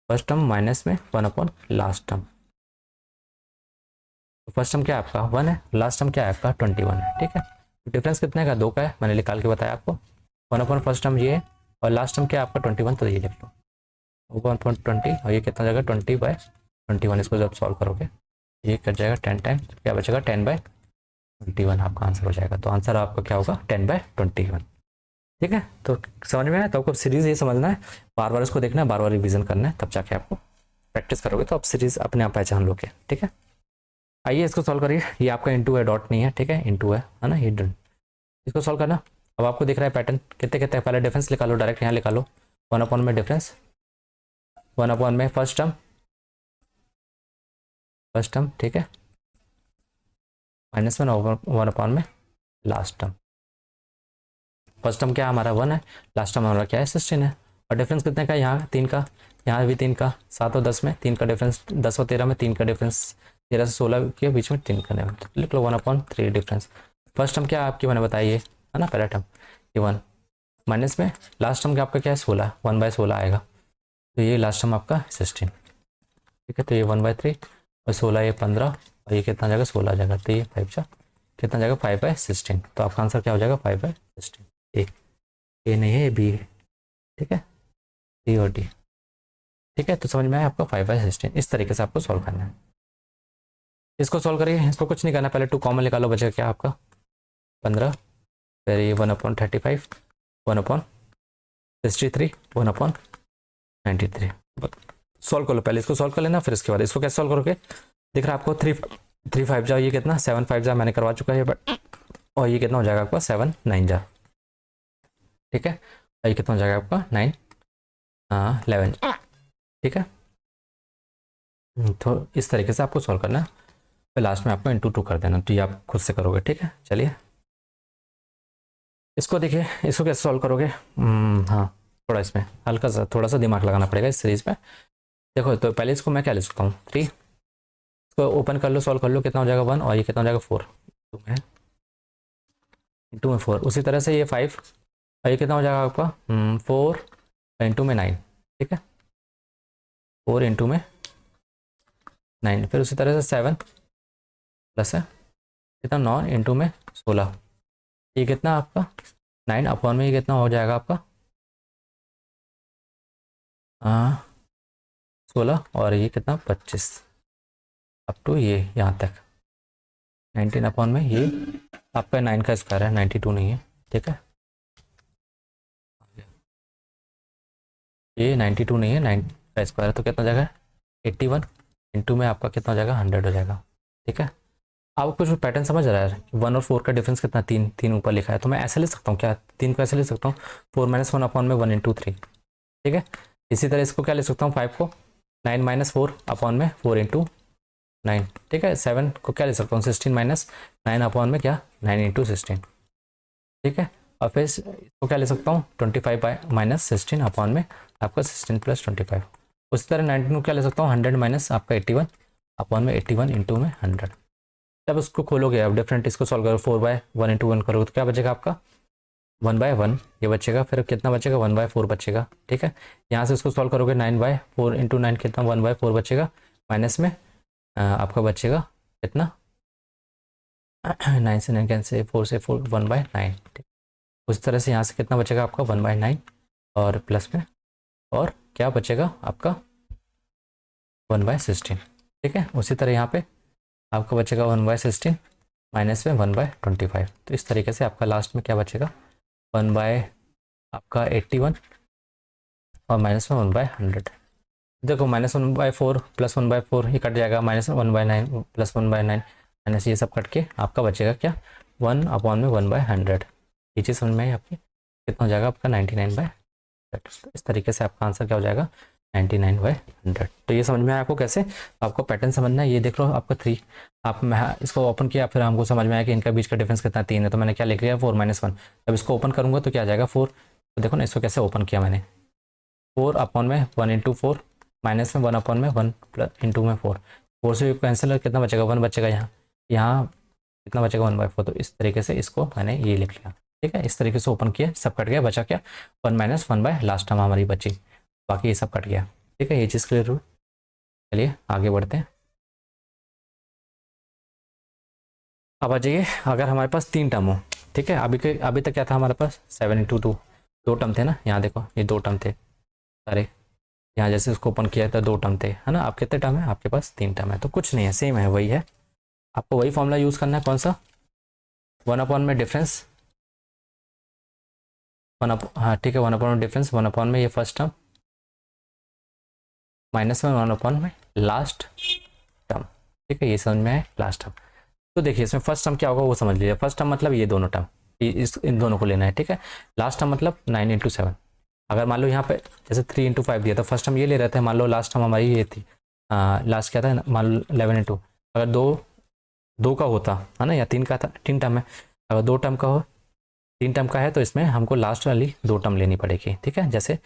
फर्स्ट टर्म माइनस में 1 लास्ट टर्म। फर्स्ट टर्म क्या है आपका 1 है, लास्ट टर्म क्या है आपका 21 है। ठीक है, डिफरेंस कितने का 2 का है, मैंने निकाल के बताया आपको। 1 फर्स्ट टर्म ये है, और लास्ट टर्म क्या है आपका 21, तो ये लिख लो 1/20, और ये कितना जाएगा 20/21। इसको जब सॉल्व करोगे ये कट जाएगा 10 टाइम, क्या बचेगा 10/21 आपका आंसर हो जाएगा। तो आंसर आपका क्या होगा 10/21। ठीक है, तो समझ में आया। तो आपको सीरीज ये समझना है, बार बार इसको देखना है, बार बार रिवीजन करना है, तब जाके आपको प्रैक्टिस करोगे तो आप सीरीज अपने आप पहचान लोगे। ठीक है, आइए इसको सॉल्व करिए। ये आपका इंटू है, डॉट नहीं है। ठीक है, इंटू है ना, ये डन। इसको सॉल्व करना, अब आपको दिख रहा है पैटर्न कितने कितने, पहले डिफरेंस निकालो, डायरेक्ट यहाँ निकालो 1 में डिफरेंस, 1 में फर्स्ट टर्म। ठीक है, माइनस में 1 में लास्ट टर्म। फर्स्ट टर्म क्या हमारा 1 है, लास्ट टर्म हमारा क्या है 16 है, और डिफरेंस कितने का यहाँ 3 का, यहाँ भी 3 का, 7 और 10 में 3 का डिफरेंस, 10 और 13 में 3 का डिफरेंस, 13 से 16 के बीच में 3 का डिफरेंस, लिख लो 1/3 डिफरेंस। फर्स्ट टर्म क्या आपकी मैंने बताई है ना, पहला टर्म ये 1 माइनस में लास्ट टर्म क्या आपका क्या है 16, 1/16 आएगा, तो ये लास्ट टर्म आपका 16। ठीक है, तो ये 1/3 और 16 ये 15 और ये कितना जाएगा 16 जाएगा, तो ये 5 जा कितना जाएगा 5/16। तो आपका आंसर क्या हो जाएगा 5/16। ए नहीं है, ये बी है। ठीक है, सी और डी। ठीक है, तो समझ में आया आपका 5/16। इस तरीके से आपको सॉल्व करना है। इसको सॉल्व करिए, इसको कुछ नहीं करना, पहले 2 कॉमन निकालो, बचेगा क्या आपका 15, फिर ये 1/35, 1/63, 1/93। सॉल्व कर लो, पहले इसको सॉल्व कर लेना, फिर इसके बाद इसको कैसे सॉल्व करोगे, दिख रहा है आपको 3 5 जा, ये कितना 7 5 जा मैंने करवा चुका है बट, और ये कितना हो जाएगा आपका 7 9 जा। ठीक है, और ये कितना हो जाएगा आपका 9 11। ठीक है, तो इस तरीके से आपको सॉल्व करना है, फिर लास्ट में आपको इंटू 2 कर देना, तो ये आप खुद से करोगे। ठीक है, चलिए इसको देखिए, इसको कैसे सॉल्व करोगे। हाँ, थोड़ा इसमें हल्का सा थोड़ा सा दिमाग लगाना पड़ेगा इस सीरीज में। देखो, तो पहले इसको मैं क्या ले सकता हूँ 3, इसको ओपन कर लो, सॉल्व कर लो, कितना हो जाएगा 1 और ये कितना हो जाएगा 4, इंटू में 4। उसी तरह से ये 5 और ये कितना हो जाएगा आपका 4 इंटू में 9। ठीक है, 4 इंटू में 9, फिर उसी तरह से 7 प्लस है कितना 9 इंटू में 16, ये कितना आपका 9 अपॉन में ये कितना हो जाएगा आपका 16 और ये कितना 25 अप टू ये यहाँ तक 19 अपॉन में ये आपका 9 का स्क्वायर है, 92 नहीं है। ठीक है, ये 92 नहीं है, 9 का स्क्वायर है, तो कितना हो जाएगा 81 इंटू में आपका कितना हो जाएगा 100 हो जाएगा। ठीक है, आपको कुछ पैटर्न समझ आ रहा है, 1 और 4 का डिफरेंस कितना 3 3 ऊपर लिखा है, तो मैं ऐसे ले सकता हूँ क्या 3 को ऐसे ले सकता हूँ 4 - 1 अपॉन में 1 इंटू 3। ठीक है, इसी तरह इसको क्या ले सकता हूँ 5 को 9 - 4 अपॉन में 4 इंटू 9। ठीक है, 7 को क्या ले सकता हूँ 16 - 9 अपॉन में क्या 9 इंटू 16। ठीक है, और फिर इसको क्या ले सकता हूँ 25 - 16 अपॉन में आपका 16 + 25। उसी तरह 19 को क्या ले सकता हूँ 100 - आपका 81 अपॉन में 81 इंटू में 100। जब उसको खोलोगे अब डिफरेंट इसको सॉल्व करो 4/1 इंटू 1 करोगे तो क्या बचेगा आपका 1/1 ये बचेगा, फिर कितना बचेगा 1/4 बचेगा। ठीक है, यहाँ से उसको सॉल्व करोगे 9/4 इंटू 9 कितना 1/4 बचेगा, माइनस में आपका बचेगा कितना 9 से 9 कैंसिल, 4 से 4 1/9। ठीक, उस तरह से यहाँ से कितना बचेगा आपका 1/9 और प्लस में और क्या बचेगा आपका 1/16। ठीक है, उसी तरह यहाँ पे आपका बचेगा 1/16 माइनस में 1/25। तो इस तरीके से आपका लास्ट में क्या बचेगा 1/आपका 81 और माइनस में 1/100। देखो -1/4 प्लस 1/4 ये कट जाएगा, -1/9 प्लस 1/9 माइनस ये सब कट के आपका बचेगा क्या 1 अपॉन में 1/100। ये चीज़ समझ में आई आपकी, कितना हो जाएगा आपका 99/100। तो इस तरीके से आपका आंसर क्या हो जाएगा 99/100। तो ये समझ में आया आपको कैसे, तो आपको पैटर्न समझना है। ये देख लो आपका 3, आप मैं इसको ओपन किया फिर हमको समझ में आया कि इनका बीच का डिफरेंस कितना 3 है, तो मैंने क्या लिख लिया 4 - 1। जब इसको ओपन करूँगा तो क्या आ जाएगा 4। तो देखो ना इसको कैसे ओपन किया मैंने 4 अपॉन में 1 इंटू 4 माइनस में 1 अपॉन में 1 प्लस इंटू में 4 से कैंसिल कितना बचेगा 1 बचेगा, यहाँ कितना बचेगा 1/4। तो इस तरीके से इसको मैंने ये लिख लिया। ठीक है, इस तरीके से ओपन किया, सब कट गया, बचा क्या 1 - 1 बाय लास्ट टर्म हमारी बची, बाकी ये सब कट गया। ठीक है, ये चीज़ क्लियर हुई। चलिए आगे बढ़ते हैं। अब आ जाइए, अगर हमारे पास 3 टर्म हो, ठीक है, अभी तक क्या था हमारे पास 7 इंटू 2 2 टर्म थे ना, यहाँ देखो ये 2 टर्म थे सारे, यहाँ जैसे उसको ओपन किया था 2 टर्म थे, है ना। आप कितने टर्म है आपके पास 3 टर्म है, तो कुछ नहीं है, सेम है, वही है। आपको वही फॉर्मूला यूज़ करना है, कौन सा 1 अपॉन में डिफरेंस 1 हाँ ठीक है 1 अपॉन में डिफरेंस 1 अपॉन में ये फर्स्ट टर्म माइनस में 1 अपॉन में लास्ट टर्म। ठीक है, ये समझ में आए लास्ट टर्म। तो देखिए इसमें फर्स्ट टर्म क्या होगा वो समझ लीजिए, फर्स्ट टर्म मतलब ये दोनों टर्म, इन दोनों को लेना है। ठीक है, लास्ट टर्म मतलब 9 इंटू 7। अगर मान लो यहाँ पे जैसे 3 इंटू 5 दिया, तो फर्स्ट टर्म ये ले रहे थे, मान लो लास्ट टर्म हमारी ये थी, लास्ट क्या था मान लो 11 इंटू, अगर दो का होता है ना, या 3 का था, 3 टर्म है, अगर 2 टर्म का हो 3 टर्म का है तो इसमें हमको लास्ट वाली 2 टर्म लेनी पड़ेगी। ठीक है, जैसे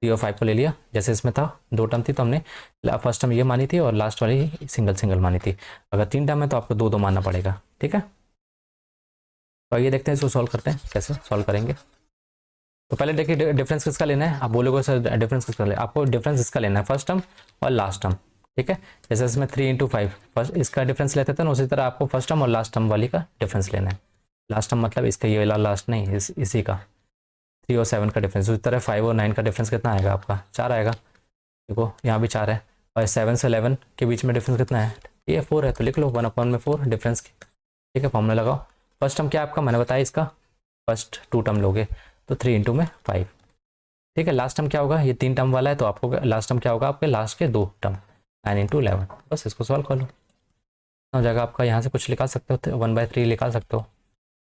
3 और 5 को ले लिया, जैसे इसमें था 2 टर्म थी तो हमने फर्स्ट टर्म ये मानी थी और लास्ट वाली सिंगल सिंगल मानी थी। अगर 3 टर्म है तो आपको 2 2 मानना पड़ेगा, ठीक है। तो ये देखते हैं इसको सॉल्व करते हैं, कैसे सॉल्व करेंगे। तो पहले देखिए डिफरेंस किसका लेना है। आप बोलोगे सर डिफरेंस किसका लेना है, आपको डिफरेंस इसका लेना है, फर्स्ट टर्म और लास्ट टर्म, ठीक है। जैसे इसमें 3 इंटू 5 फर्स्ट इसका डिफरेंस लेते थे ना, उसी तरह आपको फर्स्ट टर्म और लास्ट टर्म वाली का डिफरेंस लेना है। लास्ट टर्म मतलब इसका ये वाला लास्ट नहीं, इसी का 3 और 7 का डिफरेंस। उसी तरह 5 और 9 का डिफरेंस कितना आएगा आपका, 4 आएगा। देखो यहाँ भी 4 है, और 7 से 11 के बीच में डिफरेंस कितना है, ये 4 है, तो लिख लो 1/4 डिफरेंस, ठीक है। फॉर्मूला लगाओ। फर्स्ट टर्म क्या आपका मैंने बताया, इसका फर्स्ट 2 टर्म लोगे तो 3 इंटू में 5, ठीक है। लास्ट टर्म क्या होगा, ये 3 टर्म वाला है तो आपको लास्ट टर्म क्या होगा, आपके लास्ट के 2 टर्म 9 इंटू 11। बस इसको सॉल्व कर लो, हो जाएगा आपका। यहाँ से कुछ निकाल सकते हो, 1/3 निकाल सकते हो,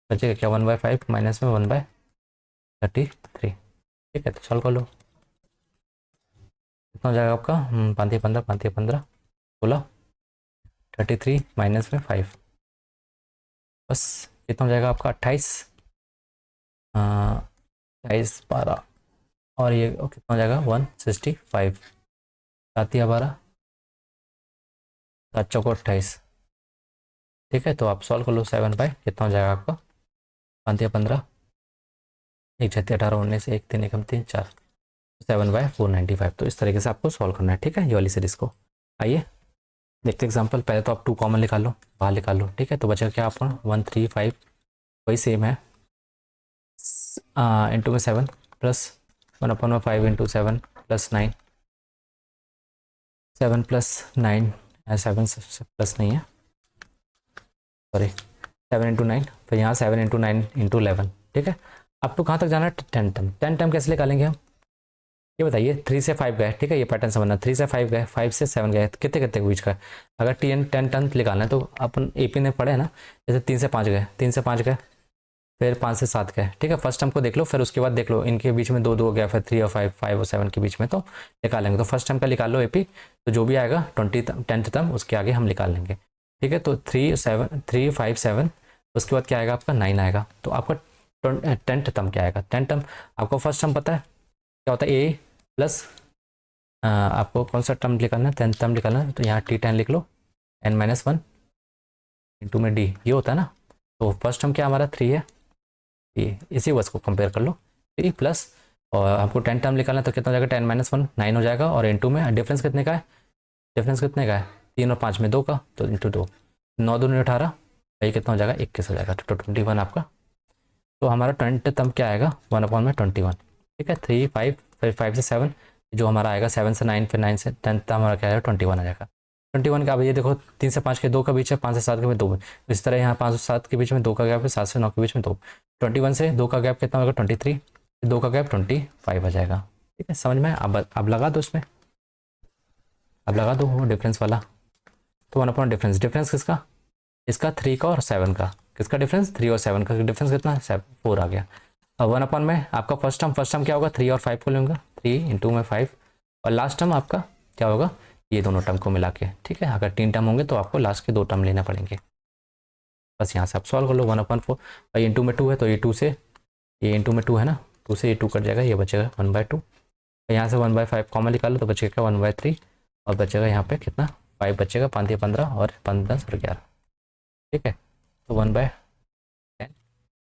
बचेगा क्या 1/5 माइनस में 1/33, ठीक है। तो सॉल्व कर लो, कितना हो जाएगा आपका 5 15 5 15 16 33 माइनस में 5, बस कितना हो जाएगा आपका 28 12 और ये कितना हो जाएगा 165, 7 या 12 7 चौको 28, ठीक है। तो आप सॉल्व कर लो 7 बाय कितना हो जाएगा आपका 5 या 15 1 6 18 19 1 3 1 3 4 7/495। तो इस तरीके से आपको सॉल्व करना है, ठीक है, ये वाली सीरीज को। आइए देखते एग्जांपल। पहले तो आप 2 कॉमन निकाल लो, बाहर निकाल लो, ठीक है। तो बचेगा क्या आपका 135 वही सेम है इंटू में 7 plus 1/5 into 7 plus 9 7 plus 9 7 plus नहीं है सॉरी 7 इंटू 9, फिर यहाँ 7 इंटू 9 इंटू 11, ठीक है। अब तो कहाँ तक जाना है 10 टर्म। 10 टर्म कैसे निकालेंगे हम, ये बताइए। 3 से 5 गए, ठीक है, ये पैटर्न समझना। 3 से 5 गए, 5 से 7 गए, कितने कितने के बीच का। अगर 10 टर्म निकालना है तो अपन एपी ने पढ़े ना, जैसे 3 से 5 गए, 3 से 5 गए, फिर 5 से 7 गए, ठीक है। फर्स्ट टर्म को देख लो, फिर उसके बाद देख लो इनके बीच में 2 2 गया, फिर 3 और 5 5 और 7 के बीच में, तो निकालेंगे। तो फर्स्ट टर्म का निकाल लो एपी, तो जो भी आएगा 10th टर्म उसके आगे हम निकाल लेंगे, ठीक है। तो 3 5 7 उसके बाद क्या आएगा आपका 9 आएगा। तो आपका 10th टर्म क्या आएगा, 10th टर्म आपको फर्स्ट टर्म पता है क्या होता है ए प्लस आपको कौन सा टर्म निकालना है 10th टर्म निकालना है, तो यहाँ T10 लिख लो n-1 इंटू में डी, ये होता है ना। तो फर्स्ट टर्म क्या हमारा 3 है, ये इसी वर्स को कंपेयर कर लो 3 प्लस, और आपको 10 टर्म निकालना है तो कितना हो जाएगा 10-1 9 हो जाएगा, और इंटू में डिफरेंस कितने का है, डिफरेंस कितने का है 3 और 5 में 2 का, तो इंटू 2 9 2 18 ये कितना हो जाएगा 21 हो जाएगा, तो 21 आपका। तो हमारा 10th टर्म क्या आएगा 1/21, ठीक है। 3 5 फिर 5 से 7 जो हमारा आएगा 7 से 9 फिर 9 से 10th हमारा क्या आएगा 21 आ जाएगा। 21 का अब ये देखो 3 से 5 के 2 का बीच है, 5 से 7 के में 2, इस तरह यहाँ 5 से 7 के बीच में 2 का गैप है, 7 से 9 के बीच में 2, 21 से 2 का गैप कितना होगा 23, 2 का गैप 25 आ जाएगा, ठीक है। समझ में अब लगा दो इसमें, अब लगा दो वो डिफरेंस वाला। तो 1 डिफरेंस, डिफरेंस किसका, इसका 3 का और 7 का, किसका डिफरेंस 3 और 7 का डिफरेंस कितना 4 आ गया। अब 1 में आपका फर्स्ट टर्म क्या होगा 3 और 5 को लूँगा 3 इंटू में 5, और लास्ट टर्म आपका क्या होगा ये दोनों टर्म को मिला के, ठीक है। अगर 3 टर्म होंगे तो आपको लास्ट के 2 टर्म लेना पड़ेंगे। बस यहाँ से आप सॉल्व कर लो 1/4 और ये इंटू में 2 है तो ये 2 से ये इंटू में 2 है ना, 2 से ये 2 कट जाएगा, ये बचेगा 1/2। यहाँ से 1/5 कॉमन निकाल लो तो बचेगा 1/3, और बचेगा यहाँ पे कितना 5 बचेगा, 5 या 15 और 5 10 और 11, ठीक है। तो 1/10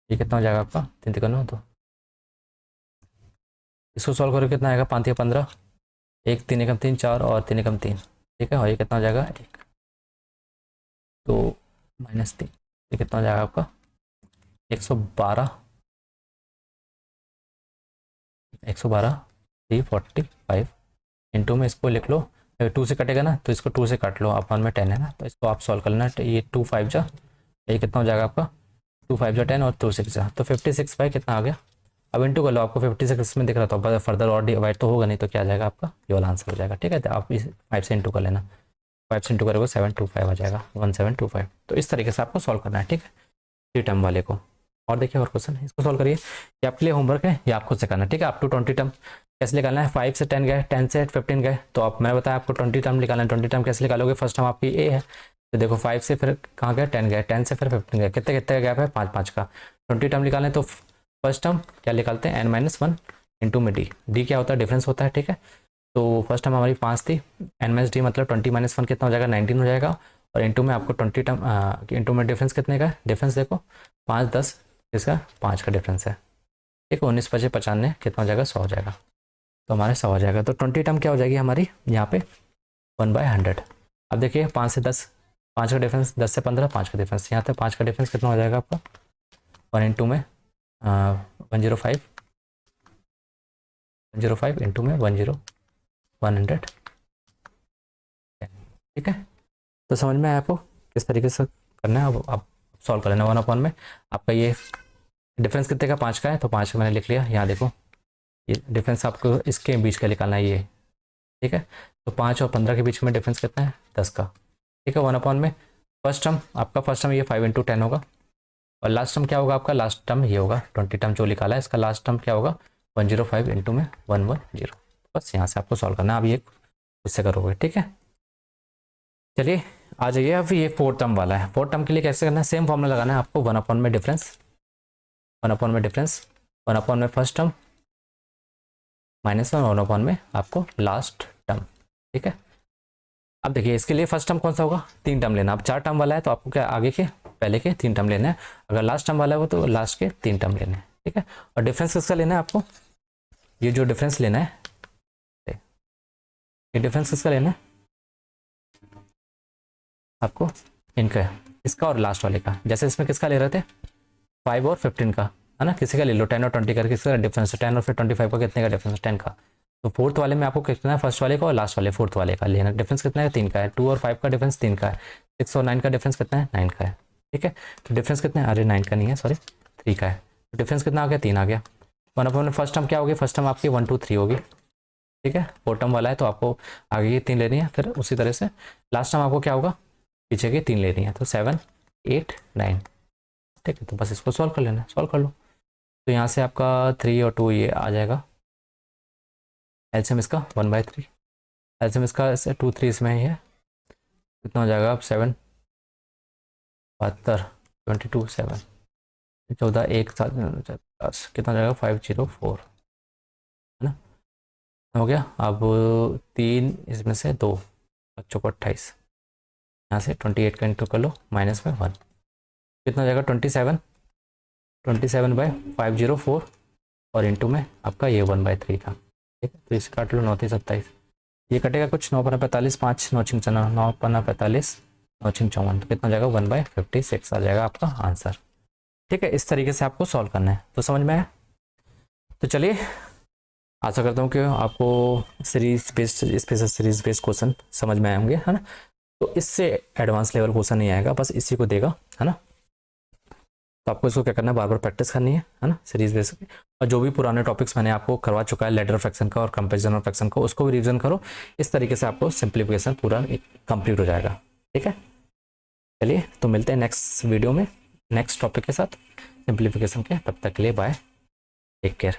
ये कितना हो जाएगा आपका 3 3 तो इसको सॉल्व करो कितना आएगा 5 या 15, 1 3 1 3 4 और 3 1 3, ठीक है। और ये कितना हो जाएगा 1 तो -3, ये कितना हो जाएगा आपका 112 345 इंटू में इसको लिख लो, 2 से कटेगा ना तो इसको 2 से काट लो, अपन में 10 है ना, तो इसको आप सॉल्व कर लेना। ये 2 5 जा, ये कितना हो जाएगा आपका 2 5 जा 10 और 2 6 जा, तो 56 बाई कितना आ गया। अब इंटू कर लो, आपको 56 में दिख रहा था, फर्दर और डिवाइड तो होगा नहीं, तो क्या आ जाएगा आपका ये वाला आंसर हो जाएगा, ठीक है। तो आप इस 5 से इंटू कर लेना, 5 से इंटू करोगे 725 आ जाएगा 1725। तो इस तरीके से आपको सॉल्व करना है, ठीक है, 3 टर्म वाले को। और देखिए और क्वेश्चन इसको सॉल्व करिए, ये आपके लिए होमवर्क है, ये आपको से करना है, ठीक है। अप टू 20 टर्म कैसे निकालना है, 5 से 10 गए, 10 से 15 गए, तो आप मैंने बताया आपको 20 टर्म निकालना है। 20 टर्म कैसे निकालोगे, फर्स्ट टर्म आपकी ए है, तो देखो 5 से फिर कहाँ गए 10 गए, 10 से फिर 15 गए, कितने कितने का गैप है 5 5 का। 20 टर्म निकालें तो फर्स्ट टर्म क्या निकालते हैं n-1 इंटू में डी क्या होता है, डिफरेंस होता है, ठीक है। तो फर्स्ट टर्म हमारी 5 थी, एन माइनस डी मतलब 20 - 1 कितना हो जाएगा, 19 हो जाएगा। और इंटू में आपको 20 टर्म इंटू में डिफरेंस कितने का है, डिफरेंस देखो 5 10 इसका 5 का डिफरेंस है, ठीक है। 19 5 95 कितना हो जाएगा, 100 हो जाएगा। तो हमारे 100 हो जाएगा। तो 20 टर्म क्या हो जाएगी हमारी यहाँ पे 1/100। अब देखिए 5 से 10, 5 का डिफरेंस, 10 से 15 5 का डिफरेंस, यहाँ पे 5 का डिफरेंस कितना हो जाएगा आपका 1 इंटू में 105 इंटू में 100 ठीक है। तो समझ में आया आपको किस तरीके से करना है। अब आप सॉल्व कर लेना 1/, में आपका ये डिफरेंस कितने का 5 का है, तो 5 का मैंने लिख लिया। यहाँ देखो ये डिफरेंस आपको इसके बीच का निकालना है ये, ठीक है। तो 5 और 15 के बीच में डिफरेंस कितना है, 10 का, ठीक है। 1/, में फर्स्ट टर्म आपका, फर्स्ट टर्म ये 5 इंटू 10 होगा। और लास्ट टर्म क्या होगा आपका, लास्ट टर्म ये होगा 20 टर्म जो निकाला है, इसका लास्ट टर्म क्या होगा 105 इंटू में 110। बस यहाँ से आपको सॉल्व करना है। अब ये इससे करोगे, ठीक है। चलिए आ जाइए। अब ये 4 टर्म वाला है। 4 टर्म के लिए कैसे करना है, सेम फॉर्मूला लगाना है आपको। 1/, में डिफरेंस, 1/, में डिफरेंस, 1/, में फर्स्ट टर्म -1, 1/, में आपको लास्ट टर्म, ठीक है। अब देखिए इसके लिए फर्स्ट टर्म कौन सा होगा, 3 टर्म लेना। अब 4 टर्म वाला है तो आपको क्या आगे के पहले के 3 टर्म लेने हैं। अगर लास्ट टर्म वाला है वो तो लास्ट के 3 टर्म लेने हैं, ठीक है। और डिफरेंस किसका लेना है आपको, ये जो डिफरेंस लेना है, ये डिफरेंस किसका लेना है आपको, इनका, इसका और लास्ट वाले का। जैसे इसमें किसका ले रहे थे 5 और 15 का, है ना। किसी का ले लो 10 और 20 का, किसका डिफरेंस है 10 और फिर 25 का कितने का डिफरेंस, 10 का। तो फोर्थ वाले में आपको कितना है, फर्स्ट वाले का और लास्ट वाले फोर्थ वाले का लेना। डिफरेंस कितना है 3 का है। 2 और 5 का डिफरेंस 3 का है। 6 और 9 का डिफरेंस कितना है, 9 का है, ठीक है। तो डिफरेंस कितना है, अरे 9 का नहीं है सॉरी 3 का है। तो डिफरेंस कितना आ गया, 3 आ गया। 1/, फर्स्ट टर्म क्या होगी, फर्स्ट टर्म आपकी 1 2 3 होगी, ठीक है। 4 टर्म वाला है तो आपको आगे की 3 लेनी है। फिर उसी तरह से लास्ट टर्म आपको क्या होगा, पीछे की 3 लेनी है। तो 7 8 9, ठीक है। तो बस इसको सॉल्व कर लेना, सॉल्व कर लो। तो यहाँ से आपका 3 और 2 ये आ जाएगा, एलसीएम इसका 1/3, एलसीएम इसका 2 3 इसमें ही है, कितना हो जाएगा अब 7 72 22 7 14 1 7 कितना हो जाएगा 504, है ना। हो गया। अब 3 इसमें से 2 बच्चों को 28, यहाँ से 28 का इंटू कर लो माइनस में 1, कितना हो जाएगा 27/504 और इंटू में आपका ये 1/3 का, ठीक है। तो इसे काट लो 9 3 27, ये कटेगा कुछ 9 5 45 5 9 6 9 5 45 9 6 54, तो कितना हो जाएगा 1/56 आ जाएगा आपका आंसर, ठीक है। इस तरीके से आपको सॉल्व करना है। तो समझ में आया। तो चलिए आशा करता हूँ कि आपको series based, special series based question समझ में आए होंगे, है ना। तो इससे एडवांस लेवल क्वेश्चन नहीं आएगा, बस इसी को देगा, है ना। तो आपको इसको क्या करना है, बार बार प्रैक्टिस करनी है ना, सीरीज बेस। और जो भी पुराने टॉपिक्स मैंने आपको करवा चुका है लेटर फ्रैक्शन का और कंपैरिजन ऑफ फ्रैक्शन का, उसको भी रिवीजन करो। इस तरीके से आपको सिंप्लीफिकेशन पूरा कंप्लीट हो जाएगा, ठीक है। चलिए तो मिलते हैं नेक्स्ट वीडियो में नेक्स्ट टॉपिक के साथ सिंप्लीफिकेशन के। तब तक के लिए बाय, टेक केयर।